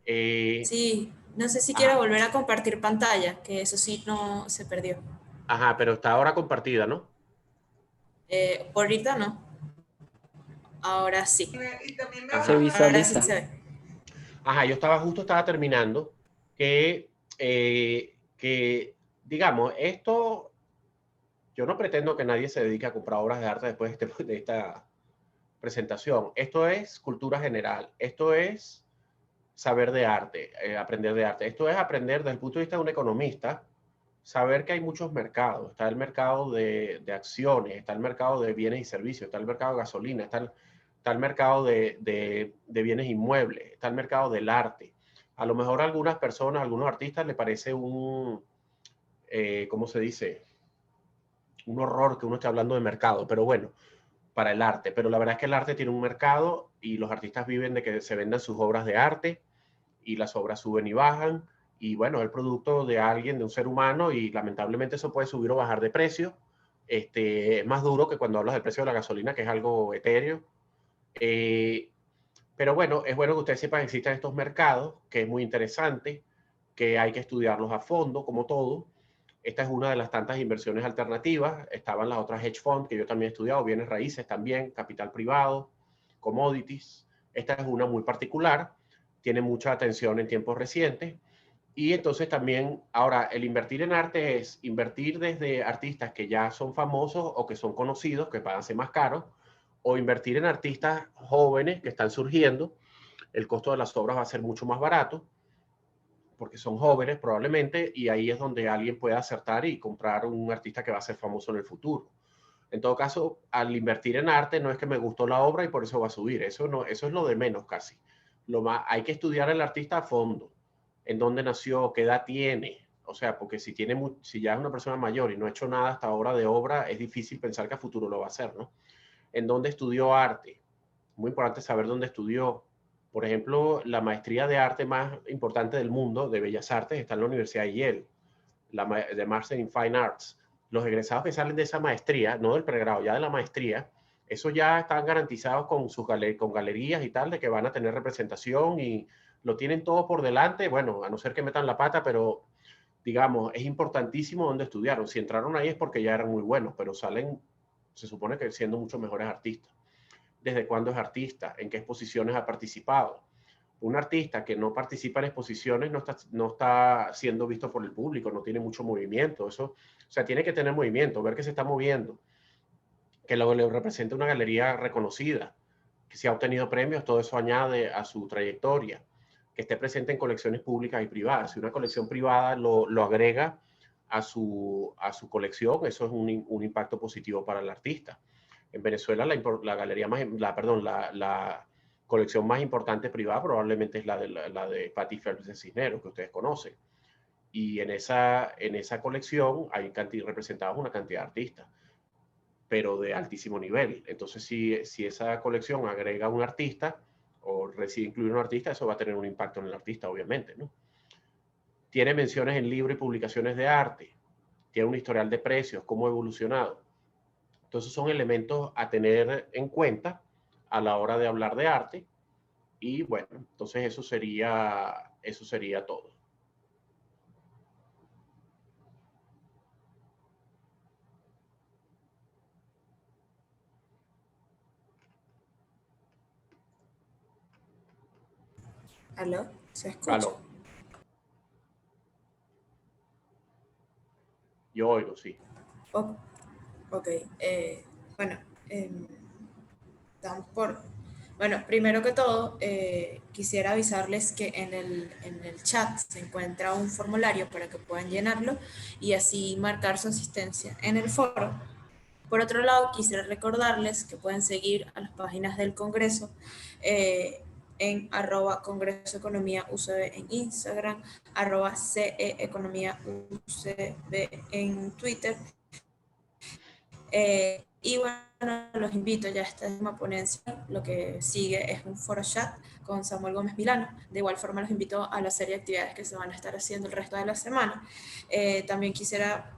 Eh, Sí, no sé si quiero ajá, volver a compartir pantalla, que eso sí no se perdió. ajá, pero está ahora compartida, ¿no? Por ahorita no. Ahora sí. Se Ajá, Ahora sí visualiza. se ve. ajá, estaba terminando que, digamos, esto, yo no pretendo que nadie se dedique a comprar obras de arte después de esta presentación. Esto es cultura general, esto es saber de arte, aprender de arte. Esto es aprender desde el punto de vista de un economista, saber que hay muchos mercados. Está el mercado de acciones, está el mercado de bienes y servicios, está el mercado de gasolina, está el mercado de bienes inmuebles, está el mercado del arte. A lo mejor a algunas personas, a algunos artistas les parece ¿cómo se dice? Un horror que uno esté hablando de mercado, pero bueno, para el arte. Pero la verdad es que el arte tiene un mercado y los artistas viven de que se vendan sus obras de arte y las obras suben y bajan. Y bueno, es el producto de alguien, de un ser humano, y lamentablemente eso puede subir o bajar de precio. Es más duro que cuando hablas del precio de la gasolina, que es algo etéreo. Eh, pero bueno, es bueno que ustedes sepan que existen estos mercados, que es muy interesante, que hay que estudiarlos a fondo, como todo. Esta es una de las tantas inversiones alternativas. Estaban las otras hedge funds que yo también he estudiado, bienes raíces también, capital privado, commodities. Esta es una muy particular, tiene mucha atención en tiempos recientes. Y entonces también, ahora, el invertir en arte es invertir desde artistas que ya son famosos o que son conocidos, que pagan ser más caros, o invertir en artistas jóvenes que están surgiendo. El costo de las obras va a ser mucho más barato porque son jóvenes probablemente, y ahí es donde alguien puede acertar y comprar un artista que va a ser famoso en el futuro. En todo caso, al invertir en arte no es que me gustó la obra y por eso va a subir, eso no, eso es lo de menos casi. Hay que estudiar el artista a fondo, en dónde nació, qué edad tiene, o sea, porque si ya es una persona mayor y no ha hecho nada hasta ahora de obra, es difícil pensar que a futuro lo va a hacer, ¿no? En dónde estudió arte, muy importante saber dónde estudió. Por ejemplo, la maestría de arte más importante del mundo, de Bellas Artes, está en la Universidad de Yale, de Master in Fine Arts. Los egresados que salen de esa maestría, no del pregrado, ya de la maestría, eso ya están garantizados con galerías y tal, de que van a tener representación y lo tienen todo por delante, bueno, a no ser que metan la pata, pero digamos, es importantísimo dónde estudiaron. Si entraron ahí es porque ya eran muy buenos, pero salen, se supone que siendo mucho mejores artistas. ¿Desde cuándo es artista? ¿En qué exposiciones ha participado? Un artista que no participa en exposiciones no está siendo visto por el público, no tiene mucho movimiento. Eso, o sea, tiene que tener movimiento, ver que se está moviendo, que luego le represente una galería reconocida, si ha obtenido premios, todo eso añade a su trayectoria. Que esté presente en colecciones públicas y privadas. Si una colección privada lo agrega a su colección, eso es un impacto positivo para el artista. En Venezuela, la galería más, la colección más importante privada probablemente es la de Patty Phelps de Cisneros, que ustedes conocen. Y en esa colección hay representados una cantidad de artistas, pero de altísimo nivel. Entonces, si esa colección agrega un artista o decide incluir un artista, eso va a tener un impacto en el artista, obviamente, ¿no? Tiene menciones en libros y publicaciones de arte, tiene un historial de precios, cómo ha evolucionado. Entonces, son elementos a tener en cuenta a la hora de hablar de arte. Y bueno, entonces eso sería todo. ¿Aló? ¿Se escucha? Aló, yo oigo, sí. Oh, ok. Bueno, em, damos por... Bueno, primero que todo, quisiera avisarles que en el chat se encuentra un formulario para que puedan llenarlo y así marcar su asistencia en el foro. Por otro lado, quisiera recordarles que pueden seguir a las páginas del Congreso en @Congreso Economía UCB en Instagram, @CE Economía UCB en Twitter. Y bueno, los invito ya a esta misma ponencia. Lo que sigue es un foro chat con Samuel Gómez Milano. De igual forma los invito a la serie de actividades que se van a estar haciendo el resto de la semana. También quisiera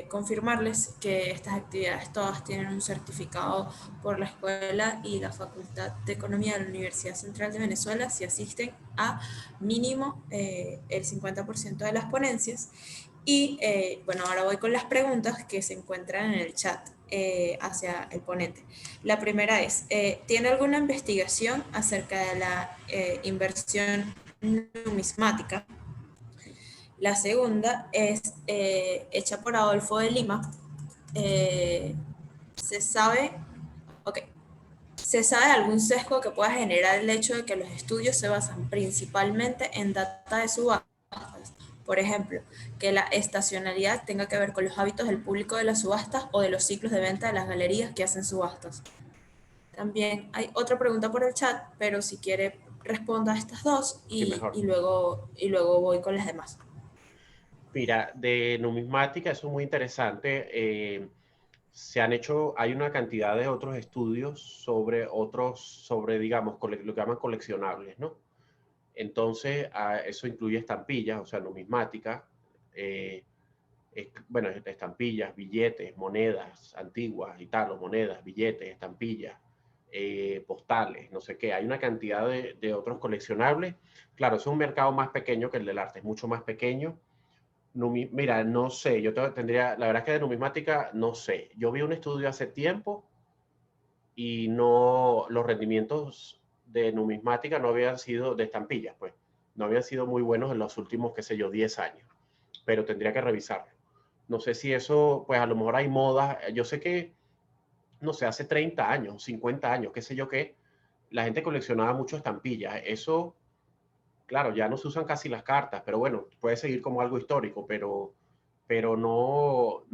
confirmarles que estas actividades todas tienen un certificado por la Escuela y la Facultad de Economía de la Universidad Central de Venezuela si asisten a mínimo el 50% de las ponencias. Y bueno, ahora voy con las preguntas que se encuentran en el chat hacia el ponente. La primera es, ¿tiene alguna investigación acerca de la inversión numismática? La segunda es hecha por Adolfo de Lima. ¿Se sabe? Ok. ¿Se sabe algún sesgo que pueda generar el hecho de que los estudios se basan principalmente en data de subastas? Por ejemplo, que la estacionalidad tenga que ver con los hábitos del público de las subastas o de los ciclos de venta de las galerías que hacen subastas. También hay otra pregunta por el chat, pero si quiere responda a estas dos Sí, mejor. y luego voy con las demás. Mira, de numismática, eso es muy interesante. Hay una cantidad de otros estudios sobre, digamos, lo que llaman coleccionables, ¿no? Entonces, eso incluye estampillas, o sea, numismática, bueno, estampillas, billetes, monedas antiguas y tal, o monedas, billetes, estampillas, postales, no sé qué. Hay una cantidad de otros coleccionables. Claro, es un mercado más pequeño que el del arte, es mucho más pequeño. Mira, no sé, la verdad es que de numismática no sé. Yo vi un estudio hace tiempo y los rendimientos de numismática no habían sido de estampillas, pues, no habían sido muy buenos en los últimos, qué sé yo, 10 años, pero tendría que revisarlo. No sé si eso, pues a lo mejor hay modas, yo sé que, no sé, hace 30 años, 50 años, qué sé yo qué, la gente coleccionaba mucho estampillas. Eso, claro, ya no se usan casi las cartas, pero bueno, puede seguir como algo histórico, pero no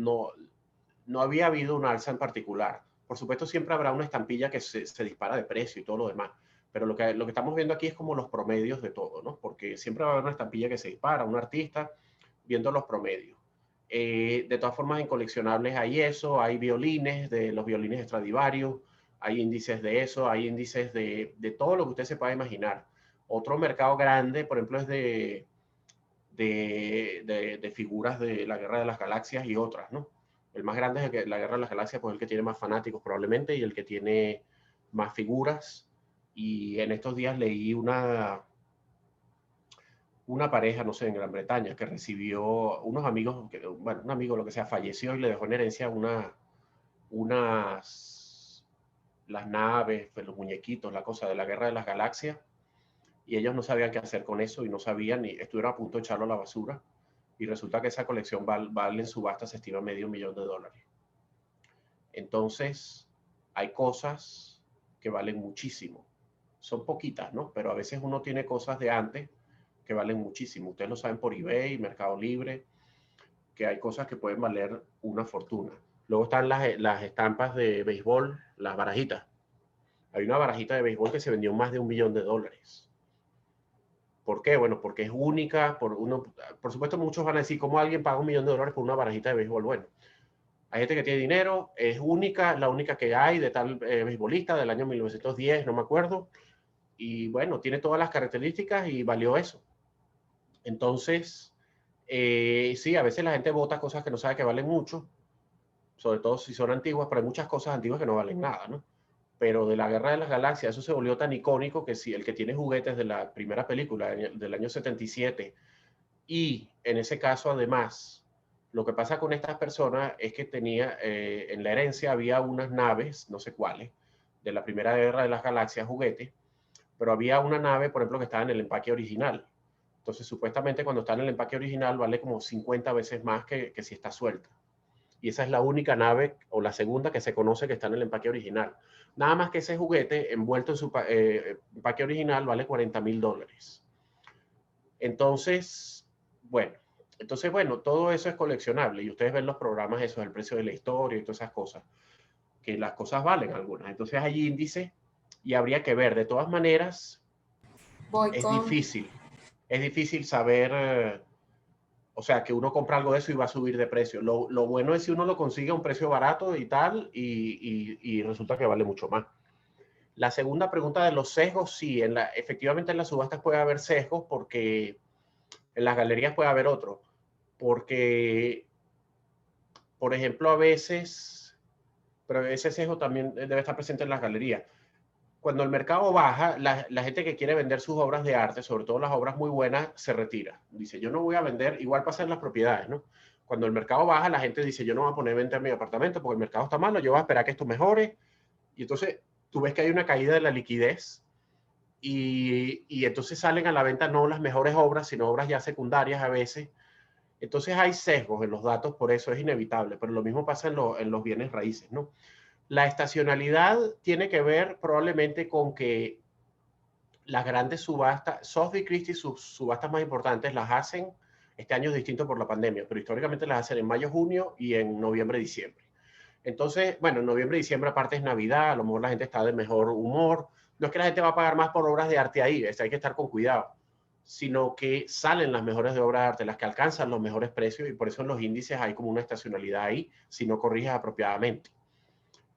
había habido un alza en particular. Por supuesto, siempre habrá una estampilla que se dispara de precio y todo lo demás, pero lo que estamos viendo aquí es como los promedios de todo, ¿no? Porque siempre va a haber una estampilla que se dispara, un artista, viendo los promedios. De todas formas, en coleccionables hay eso, hay violines, de los violines Stradivarius, hay índices de eso, hay índices de todo lo que usted se pueda imaginar. Otro mercado grande, por ejemplo, es de figuras de la Guerra de las Galaxias y otras, ¿no? El más grande es la Guerra de las Galaxias, pues el que tiene más fanáticos probablemente y el que tiene más figuras. Y en estos días leí una pareja, no sé, en Gran Bretaña, que recibió unos amigos, bueno, un amigo lo que sea, falleció y le dejó en herencia las naves, pues, los muñequitos, la cosa de la Guerra de las Galaxias, y ellos no sabían qué hacer con eso y no sabían, y estuvieron a punto de echarlo a la basura, y resulta que esa colección vale en subasta, se estima $500,000. Entonces, hay cosas que valen muchísimo. son poquitas, ¿no? Pero a veces uno tiene cosas de antes que valen muchísimo. Ustedes lo saben por eBay, Mercado Libre, que hay cosas que pueden valer una fortuna. Luego están las estampas de béisbol, las barajitas. Hay una barajita de béisbol que se vendió más de $1.000.000. ¿Por qué? Bueno, porque es única. Por supuesto, muchos van a decir, ¿cómo alguien paga $1.000.000 por una barajita de béisbol? Bueno, hay gente que tiene dinero, es única, la única que hay de tal beisbolista del año 1910, no me acuerdo. Y bueno, tiene todas las características y valió eso. Entonces, sí, a veces la gente vota cosas que no sabe que valen mucho, sobre todo si son antiguas, pero hay muchas cosas antiguas que no valen nada, ¿no? Pero de la Guerra de las Galaxias, eso se volvió tan icónico que si el que tiene juguetes de la primera película del año 77, y en ese caso además, lo que pasa con estas personas es que tenía, en la herencia había unas naves, no sé cuáles, de la primera Guerra de las Galaxias, juguetes, pero había una nave, por ejemplo, que estaba en el empaque original. Entonces, supuestamente cuando está en el empaque original vale como 50 veces más que si está suelta. Y esa es la única nave, o la segunda que se conoce que está en el empaque original. Nada más que ese juguete envuelto en su empaque original vale $40.000. Entonces, bueno, todo eso es coleccionable. Y ustedes ven los programas, eso es el precio de la historia y todas esas cosas, que las cosas valen algunas. Entonces hay índices y habría que ver. De todas maneras, Voy es con... difícil. Es difícil saber, o sea, que uno compra algo de eso y va a subir de precio. Lo bueno es si uno lo consigue a un precio barato y tal, y resulta que vale mucho más. La segunda pregunta de los sesgos, sí, efectivamente en las subastas puede haber sesgos porque en las galerías puede haber otro. Porque, por ejemplo, a veces, pero ese sesgo también debe estar presente en las galerías. Cuando el mercado baja, la gente que quiere vender sus obras de arte, sobre todo las obras muy buenas, se retira. Dice, yo no voy a vender, igual pasa en las propiedades, ¿no? Cuando el mercado baja, la gente dice, yo no voy a poner venta en mi apartamento porque el mercado está malo, yo voy a esperar que esto mejore. Y entonces tú ves que hay una caída de la liquidez y entonces salen a la venta no las mejores obras, sino obras ya secundarias a veces. Entonces hay sesgos en los datos, por eso es inevitable, pero lo mismo pasa en los bienes raíces, ¿no? La estacionalidad tiene que ver probablemente con que las grandes subastas, Sotheby's y Christie, sus subastas más importantes las hacen, este año es distinto por la pandemia, pero históricamente las hacen en mayo, junio y en noviembre, diciembre. Entonces, bueno, en noviembre, diciembre aparte es Navidad, a lo mejor la gente está de mejor humor. No es que la gente va a pagar más por obras de arte ahí, hay que estar con cuidado, sino que salen las mejores de obras de arte, las que alcanzan los mejores precios, y por eso en los índices hay como una estacionalidad ahí, si no corriges apropiadamente.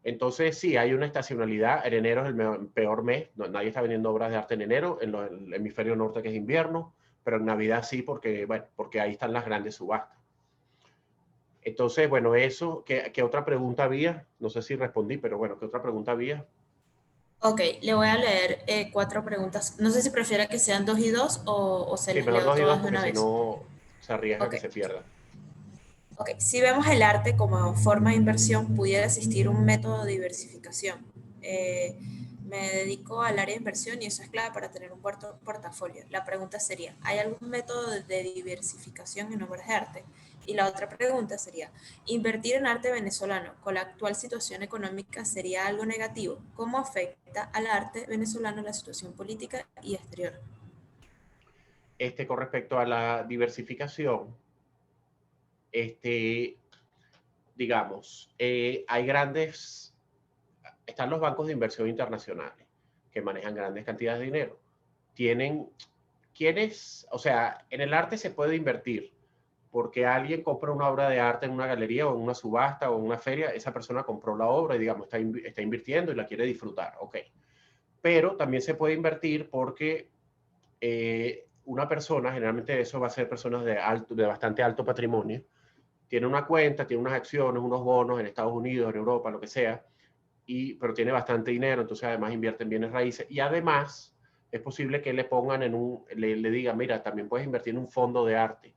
Entonces, sí, hay una estacionalidad. En enero es el peor mes. No, nadie está vendiendo obras de arte en enero, en el hemisferio norte, que es invierno, pero en Navidad sí, porque, bueno, porque ahí están las grandes subastas. Entonces, bueno, eso, ¿qué otra pregunta había? No sé si respondí, pero bueno, ¿qué otra pregunta había? Ok, le voy a leer 4 preguntas. No sé si prefiere que sean 2 y 2 o se Sí, las mejor leo 2 y 2 todas de porque una si vez. no se arriesga Ok, que se pierda. ok. Si vemos el arte como forma de inversión, pudiera existir un método de diversificación. Me dedico al área de inversión y eso es clave para tener un portafolio. La pregunta sería, ¿hay algún método de diversificación en obras de arte? Y la otra pregunta sería, ¿invertir en arte venezolano con la actual situación económica sería algo negativo? ¿Cómo afecta al arte venezolano la situación política y exterior? Con respecto a la diversificación, este, digamos, están los bancos de inversión internacionales que manejan grandes cantidades de dinero. Tienen, o sea, en el arte se puede invertir porque alguien compra una obra de arte en una galería o en una subasta o en una feria, esa persona compró la obra y digamos está invirtiendo y la quiere disfrutar, ok. Pero también se puede invertir porque una persona, generalmente eso va a ser personas de bastante alto patrimonio, tiene una cuenta, tiene unas acciones, unos bonos en Estados Unidos, en Europa, lo que sea, pero tiene bastante dinero, entonces además invierte en bienes raíces y además es posible que le pongan le digan, mira, también puedes invertir en un fondo de arte.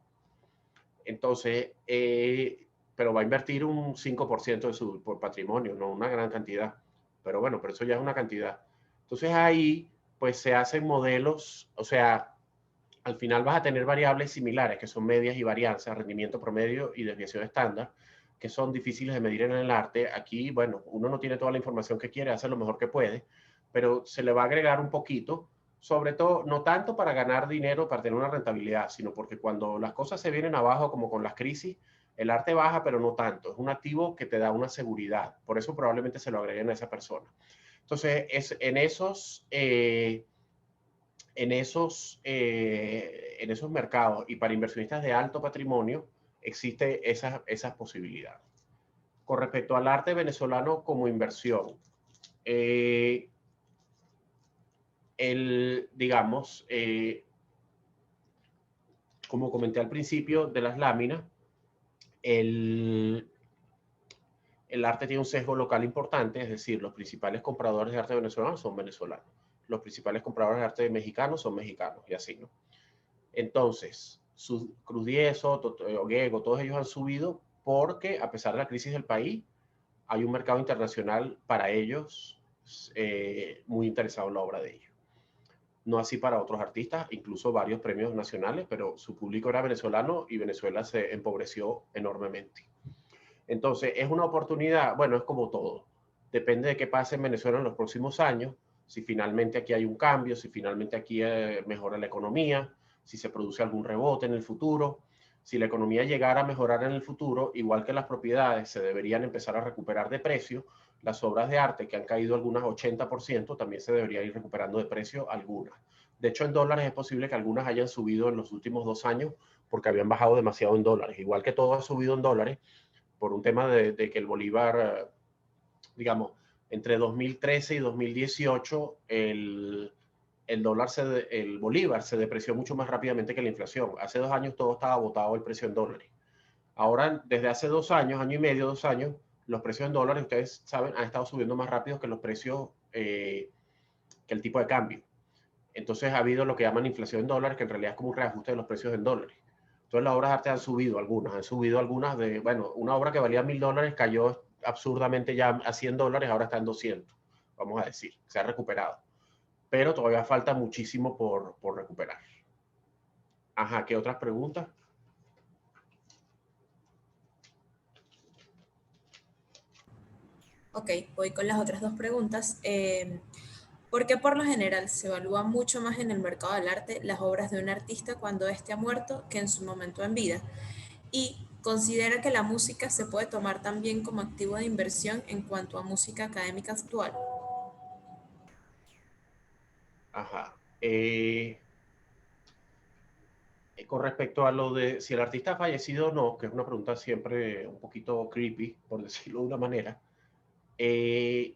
Entonces, pero va a invertir un 5% de su patrimonio, no una gran cantidad. Pero bueno, pero eso ya es una cantidad. Entonces ahí, pues se hacen modelos, o sea, al final vas a tener variables similares, que son medias y varianzas, rendimiento promedio y desviación estándar, que son difíciles de medir en el arte. Aquí, bueno, uno no tiene toda la información que quiere, hace lo mejor que puede, pero se le va a agregar un poquito, sobre todo, no tanto para ganar dinero, para tener una rentabilidad, sino porque cuando las cosas se vienen abajo, como con las crisis, el arte baja, pero no tanto. Es un activo que te da una seguridad. Por eso probablemente se lo agreguen a esa persona. Entonces, en esos mercados y para inversionistas de alto patrimonio existe esas posibilidades. Con respecto al arte venezolano como inversión, digamos, como comenté al principio de las láminas, el arte tiene un sesgo local importante, es decir, los principales compradores de arte venezolano son venezolanos, los principales compradores de arte mexicanos son mexicanos, y así, ¿no? Entonces, Crudieso, Oguego, todos ellos han subido porque, a pesar de la crisis del país, hay un mercado internacional para ellos muy interesado en la obra de ellos. No así para otros artistas, incluso varios premios nacionales, pero su público era venezolano y Venezuela se empobreció enormemente. Entonces, es una oportunidad, bueno, es como todo. Depende de qué pase en Venezuela en los próximos años, si finalmente aquí hay un cambio, si finalmente aquí mejora la economía, si se produce algún rebote en el futuro. Si la economía llegara a mejorar en el futuro, igual que las propiedades se deberían empezar a recuperar de precio, las obras de arte que han caído algunas 80% también se deberían ir recuperando de precio algunas. De hecho, en dólares es posible que algunas hayan subido en los últimos 2 años porque habían bajado demasiado en dólares. Igual que todo ha subido en dólares, por un tema de que el bolívar, digamos, entre 2013 y 2018, el bolívar se depreció mucho más rápidamente que la inflación. Hace 2 años todo estaba botado el precio en dólares. Ahora, desde hace 2 años, año y medio, 2 años, los precios en dólares, ustedes saben, han estado subiendo más rápido que los precios, que el tipo de cambio. Entonces ha habido lo que llaman inflación en dólares, que en realidad es como un reajuste de los precios en dólares. Entonces las obras de arte han subido algunas de, bueno, una obra que valía $1000 cayó absurdamente ya a $100, ahora está en 200, vamos a decir, se ha recuperado. Pero todavía falta muchísimo por recuperar. Ajá, ¿qué otras preguntas? Ok, voy con las otras dos preguntas. ¿Por qué por lo general se evalúa mucho más en el mercado del arte las obras de un artista cuando éste ha muerto que en su momento en vida? Y considera que la música se puede tomar también como activo de inversión en cuanto a música académica actual. Ajá. Con respecto a lo de si el artista ha fallecido o no, que es una pregunta siempre un poquito creepy, por decirlo de una manera, hay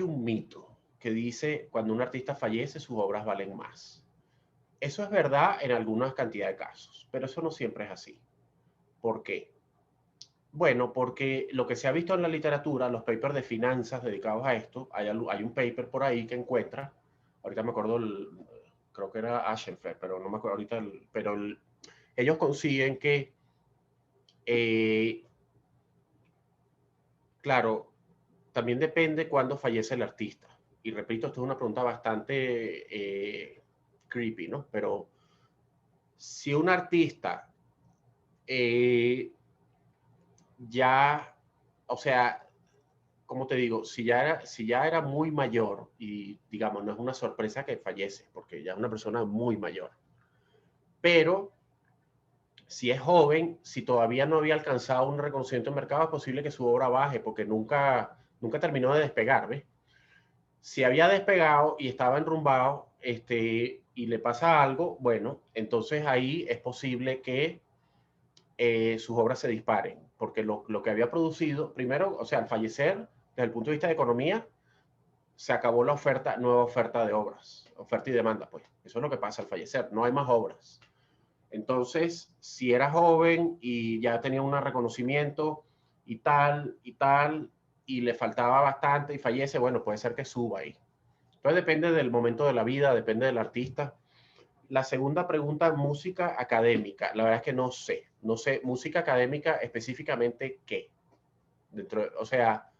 un mito que dice cuando un artista fallece sus obras valen más. Eso es verdad en algunas cantidad de casos, pero eso no siempre es así. ¿Por qué? Bueno, porque lo que se ha visto en la literatura, los papers de finanzas dedicados a esto, hay un paper por ahí que encuentra, ahorita me acuerdo, creo que era Ashenfeld, pero no me acuerdo ahorita, ellos consiguen que, eh, claro, también depende cuándo fallece el artista. Y repito, esto es una pregunta bastante creepy, ¿no? Pero si un artista eh, ya, o sea, como te digo, si ya era muy mayor y digamos, no es una sorpresa que fallece, porque ya es una persona muy mayor, pero si es joven, si todavía no había alcanzado un reconocimiento en mercado, es posible que su obra baje porque nunca terminó de despegar, ¿ves? Si había despegado y estaba enrumbado, y le pasa algo, bueno, entonces ahí es posible que sus obras se disparen, porque lo que había producido, primero, o sea, al fallecer, desde el punto de vista de economía, se acabó la nueva oferta de obras, oferta y demanda, pues. Eso es lo que pasa al fallecer, no hay más obras. Entonces, si era joven y ya tenía un reconocimiento y tal, y le faltaba bastante y fallece, bueno, puede ser que suba ahí. Entonces depende del momento de la vida, depende del artista. La segunda pregunta, música académica. La verdad es que no sé, música académica específicamente qué. O sea,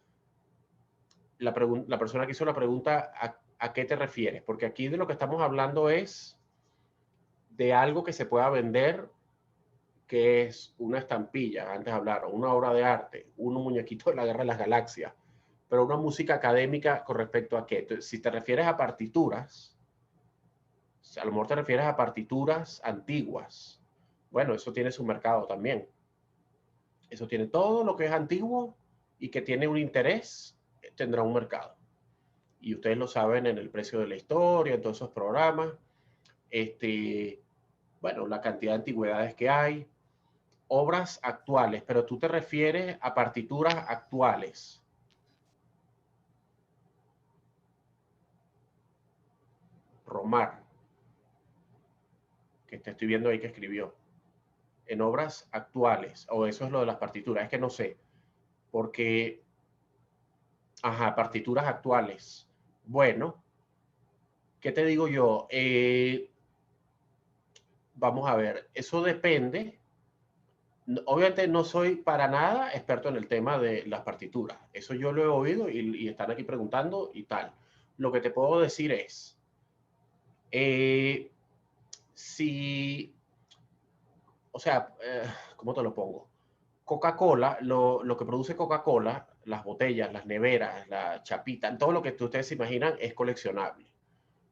la persona que hizo la pregunta, ¿a qué te refieres? Porque aquí de lo que estamos hablando es de algo que se pueda vender, que es una estampilla, antes hablaron, una obra de arte, un muñequito de la Guerra de las Galaxias. pero una música académica con respecto a qué. Entonces, si te refieres a partituras, a lo mejor te refieres a partituras antiguas. Bueno, eso tiene su mercado también. Eso tiene todo lo que es antiguo y que tiene un interés, tendrá un mercado. Y ustedes lo saben en el precio de la historia, en todos esos programas. Bueno, la cantidad de antigüedades que hay. Obras actuales, pero tú te refieres a partituras actuales. Romar, que te estoy viendo ahí que escribió. En obras actuales, o eso es lo de las partituras, es que no sé, porque, ajá, partituras actuales. Bueno, ¿qué te digo yo? Vamos a ver, eso depende. Obviamente no soy para nada experto en el tema de las partituras. Eso yo lo he oído y están aquí preguntando y tal. Lo que te puedo decir es, si, o sea, ¿cómo te lo pongo? Coca-Cola, lo que produce Coca-Cola, las botellas, las neveras, la chapita, todo lo que ustedes se imaginan es coleccionable.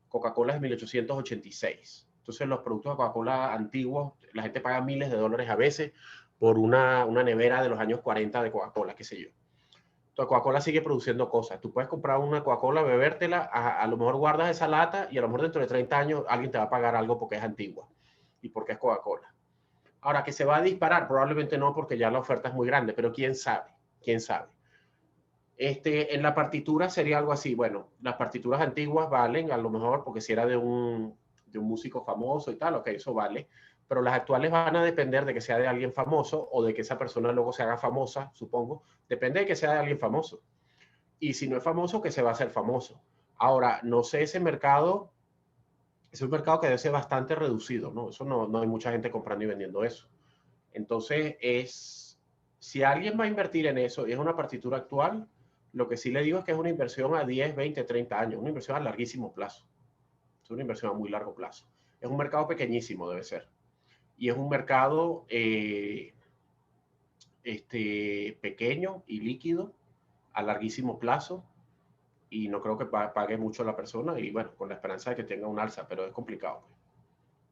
Coca-Cola es 1886. Entonces los productos de Coca-Cola antiguos, la gente paga miles de dólares a veces por una nevera de los años 40 de Coca-Cola, qué sé yo. Entonces Coca-Cola sigue produciendo cosas. Tú puedes comprar una Coca-Cola, bebértela, a lo mejor guardas esa lata y a lo mejor dentro de 30 años alguien te va a pagar algo porque es antigua y porque es Coca-Cola. Ahora, que se va a disparar, probablemente no, porque ya la oferta es muy grande, pero quién sabe, quién sabe. En la partitura sería algo así, bueno, las partituras antiguas valen, a lo mejor, porque si era de un músico famoso y tal, ok, eso vale, pero las actuales van a depender de que sea de alguien famoso o de que esa persona luego se haga famosa, supongo, depende de que sea de alguien famoso. Y si no es famoso, que se va a hacer famoso. Ahora, no sé, ese mercado es un mercado que debe ser bastante reducido, ¿no? Eso no hay mucha gente comprando y vendiendo eso. Entonces, si alguien va a invertir en eso y es una partitura actual, lo que sí le digo es que es una inversión a 10, 20, 30 años, una inversión a larguísimo plazo. Es una inversión a muy largo plazo. Es un mercado pequeñísimo, debe ser. Y es un mercado pequeño y líquido a larguísimo plazo. Y no creo que pague mucho la persona. Y bueno, con la esperanza de que tenga un alza, pero es complicado.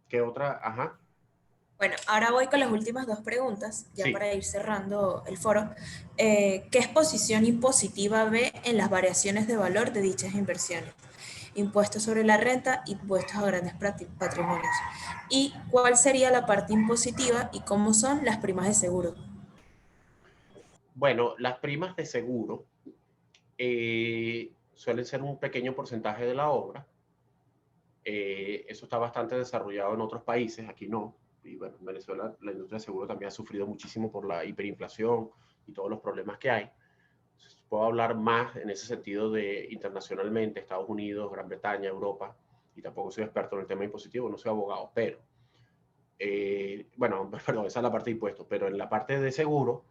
¿Qué otra? Ajá. Bueno, ahora voy con las últimas dos preguntas, ya Sí. para ir cerrando el foro. ¿Qué exposición impositiva ve en las variaciones de valor de dichas inversiones? Impuestos sobre la renta, impuestos a grandes patrimonios. ¿Y cuál sería la parte impositiva y cómo son las primas de seguro? Bueno, las primas de seguro suelen ser un pequeño porcentaje de la obra. Eso está bastante desarrollado en otros países, aquí no. Y bueno, en Venezuela la industria de seguro también ha sufrido muchísimo por la hiperinflación y todos los problemas que hay. Puedo hablar más en ese sentido de internacionalmente, Estados Unidos, Gran Bretaña, Europa, y tampoco soy experto en el tema impositivo, no soy abogado, pero, bueno, perdón, esa es la parte de impuestos, pero en la parte de seguro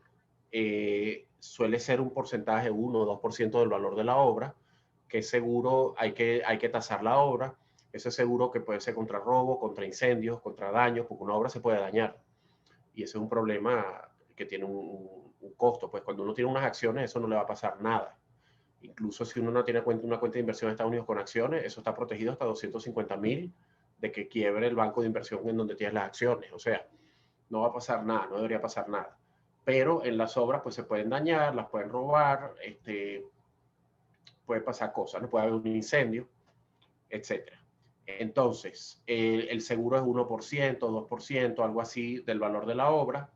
suele ser un porcentaje, 1 o 2% del valor de la obra, que seguro hay que tasar la obra. Ese seguro que puede ser contra robo, contra incendios, contra daños, porque una obra se puede dañar. Y ese es un problema que tiene un costo. Pues cuando uno tiene unas acciones, eso no le va a pasar nada. Incluso si uno no tiene una cuenta de inversión en Estados Unidos con acciones, eso está protegido hasta 250,000 de que quiebre el banco de inversión en donde tienes las acciones. O sea, no va a pasar nada, no debería pasar nada. Pero en las obras pues se pueden dañar, las pueden robar, puede pasar cosas, ¿no? Puede haber un incendio, etcétera. Entonces, el seguro es 1%, 2%, algo así del valor de la obra.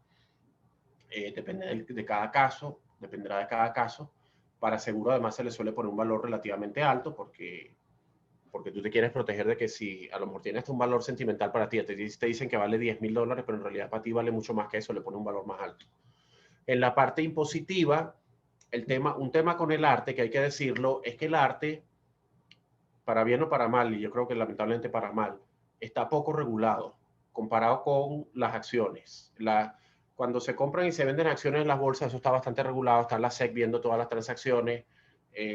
Depende de cada caso, dependerá de cada caso. Para seguro además se le suele poner un valor relativamente alto porque tú te quieres proteger de que si a lo mejor tienes un valor sentimental para ti, te dicen que vale $10,000, pero en realidad para ti vale mucho más que eso, le pone un valor más alto. En la parte impositiva, un tema con el arte, que hay que decirlo, es que el arte, para bien o para mal, y yo creo que lamentablemente para mal, está poco regulado comparado con las acciones. Cuando se compran y se venden acciones en las bolsas, eso está bastante regulado, está la SEC viendo todas las transacciones,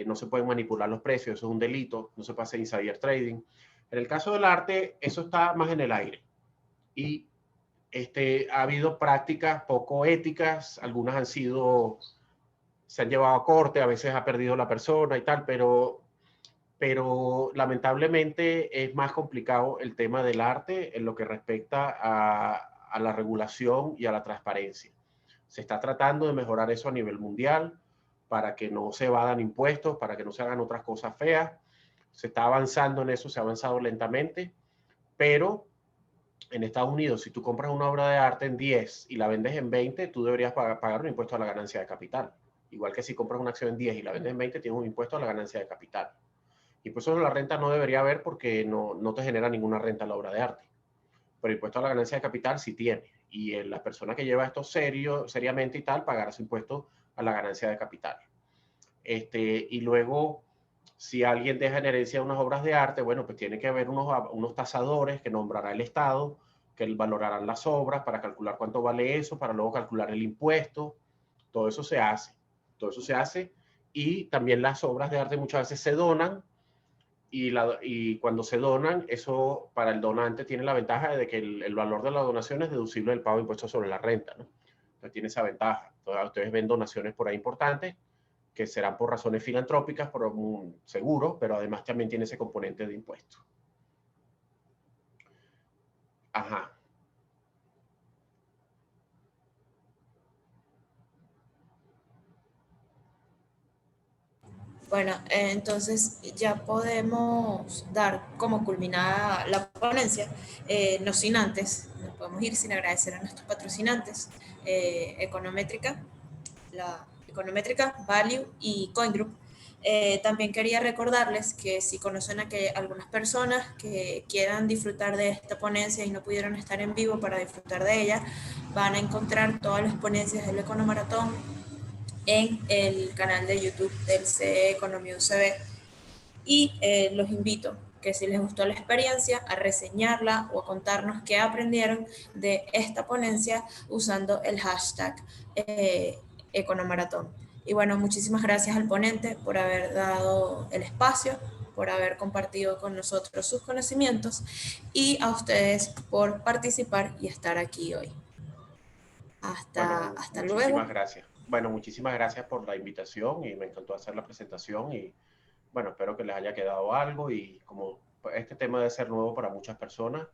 no se pueden manipular los precios, eso es un delito, no se puede hacer insider trading. En el caso del arte, eso está más en el aire. Y ha habido prácticas poco éticas, algunas han sido se han llevado a corte, a veces ha perdido la persona y tal, pero lamentablemente es más complicado el tema del arte en lo que respecta a la regulación y a la transparencia. Se está tratando de mejorar eso a nivel mundial para que no se evadan impuestos, para que no se hagan otras cosas feas. Se está avanzando en eso, se ha avanzado lentamente, pero en Estados Unidos, si tú compras una obra de arte en 10 y la vendes en 20, tú deberías pagar un impuesto a la ganancia de capital. Igual que si compras una acción en 10 y la vendes en 20, tienes un impuesto a la ganancia de capital. Impuesto a la renta no debería haber porque no te genera ninguna renta la obra de arte. Pero impuesto a la ganancia de capital sí tiene. Y la persona que lleva esto seriamente y tal, pagará su impuesto a la ganancia de capital. Y luego, si alguien deja en herencia unas obras de arte, bueno, pues tiene que haber unos tasadores que nombrará el Estado, que valorarán las obras para calcular cuánto vale eso, para luego calcular el impuesto. Todo eso se hace. Todo eso se hace. Y también las obras de arte muchas veces se donan y cuando se donan, eso para el donante tiene la ventaja de que el valor de la donación es deducible del pago de impuestos sobre la renta, ¿no? Entonces tiene esa ventaja. Entonces, ustedes ven donaciones por ahí importantes que serán por razones filantrópicas, por un seguro, pero además también tiene ese componente de impuestos. Ajá. Bueno, entonces ya podemos dar como culminada la ponencia, no sin antes, no podemos ir sin agradecer a nuestros patrocinantes, Econométrica, Value y CoinGroup. También quería recordarles que si conocen a que algunas personas que quieran disfrutar de esta ponencia y no pudieron estar en vivo para disfrutar de ella, van a encontrar todas las ponencias del Economaratón en el canal de YouTube del CE Economía UCB y los invito que si les gustó la experiencia a reseñarla o a contarnos qué aprendieron de esta ponencia usando el hashtag Economaratón. Y bueno, muchísimas gracias al ponente por haber dado el espacio, por haber compartido con nosotros sus conocimientos y a ustedes por participar y estar aquí hoy. Bueno, Hasta luego. muchísimas gracias. Bueno, muchísimas gracias por la invitación y me encantó hacer la presentación y bueno, espero que les haya quedado algo y como este tema debe ser nuevo para muchas personas,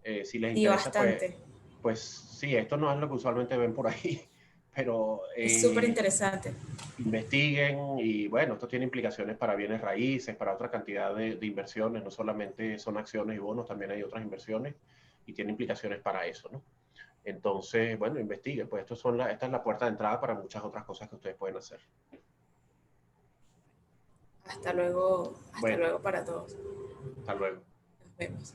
si les Sí, interesa, bastante. pues sí, esto no es lo que usualmente ven por ahí, pero Es súper interesante. investiguen y bueno, esto tiene implicaciones para bienes raíces, para otra cantidad de inversiones, no solamente son acciones y bonos, también hay otras inversiones y tiene implicaciones para eso, ¿no? Entonces, bueno, investiguen, pues esta es la puerta de entrada para muchas otras cosas que ustedes pueden hacer. Hasta Bueno, luego para todos. hasta luego. Nos vemos.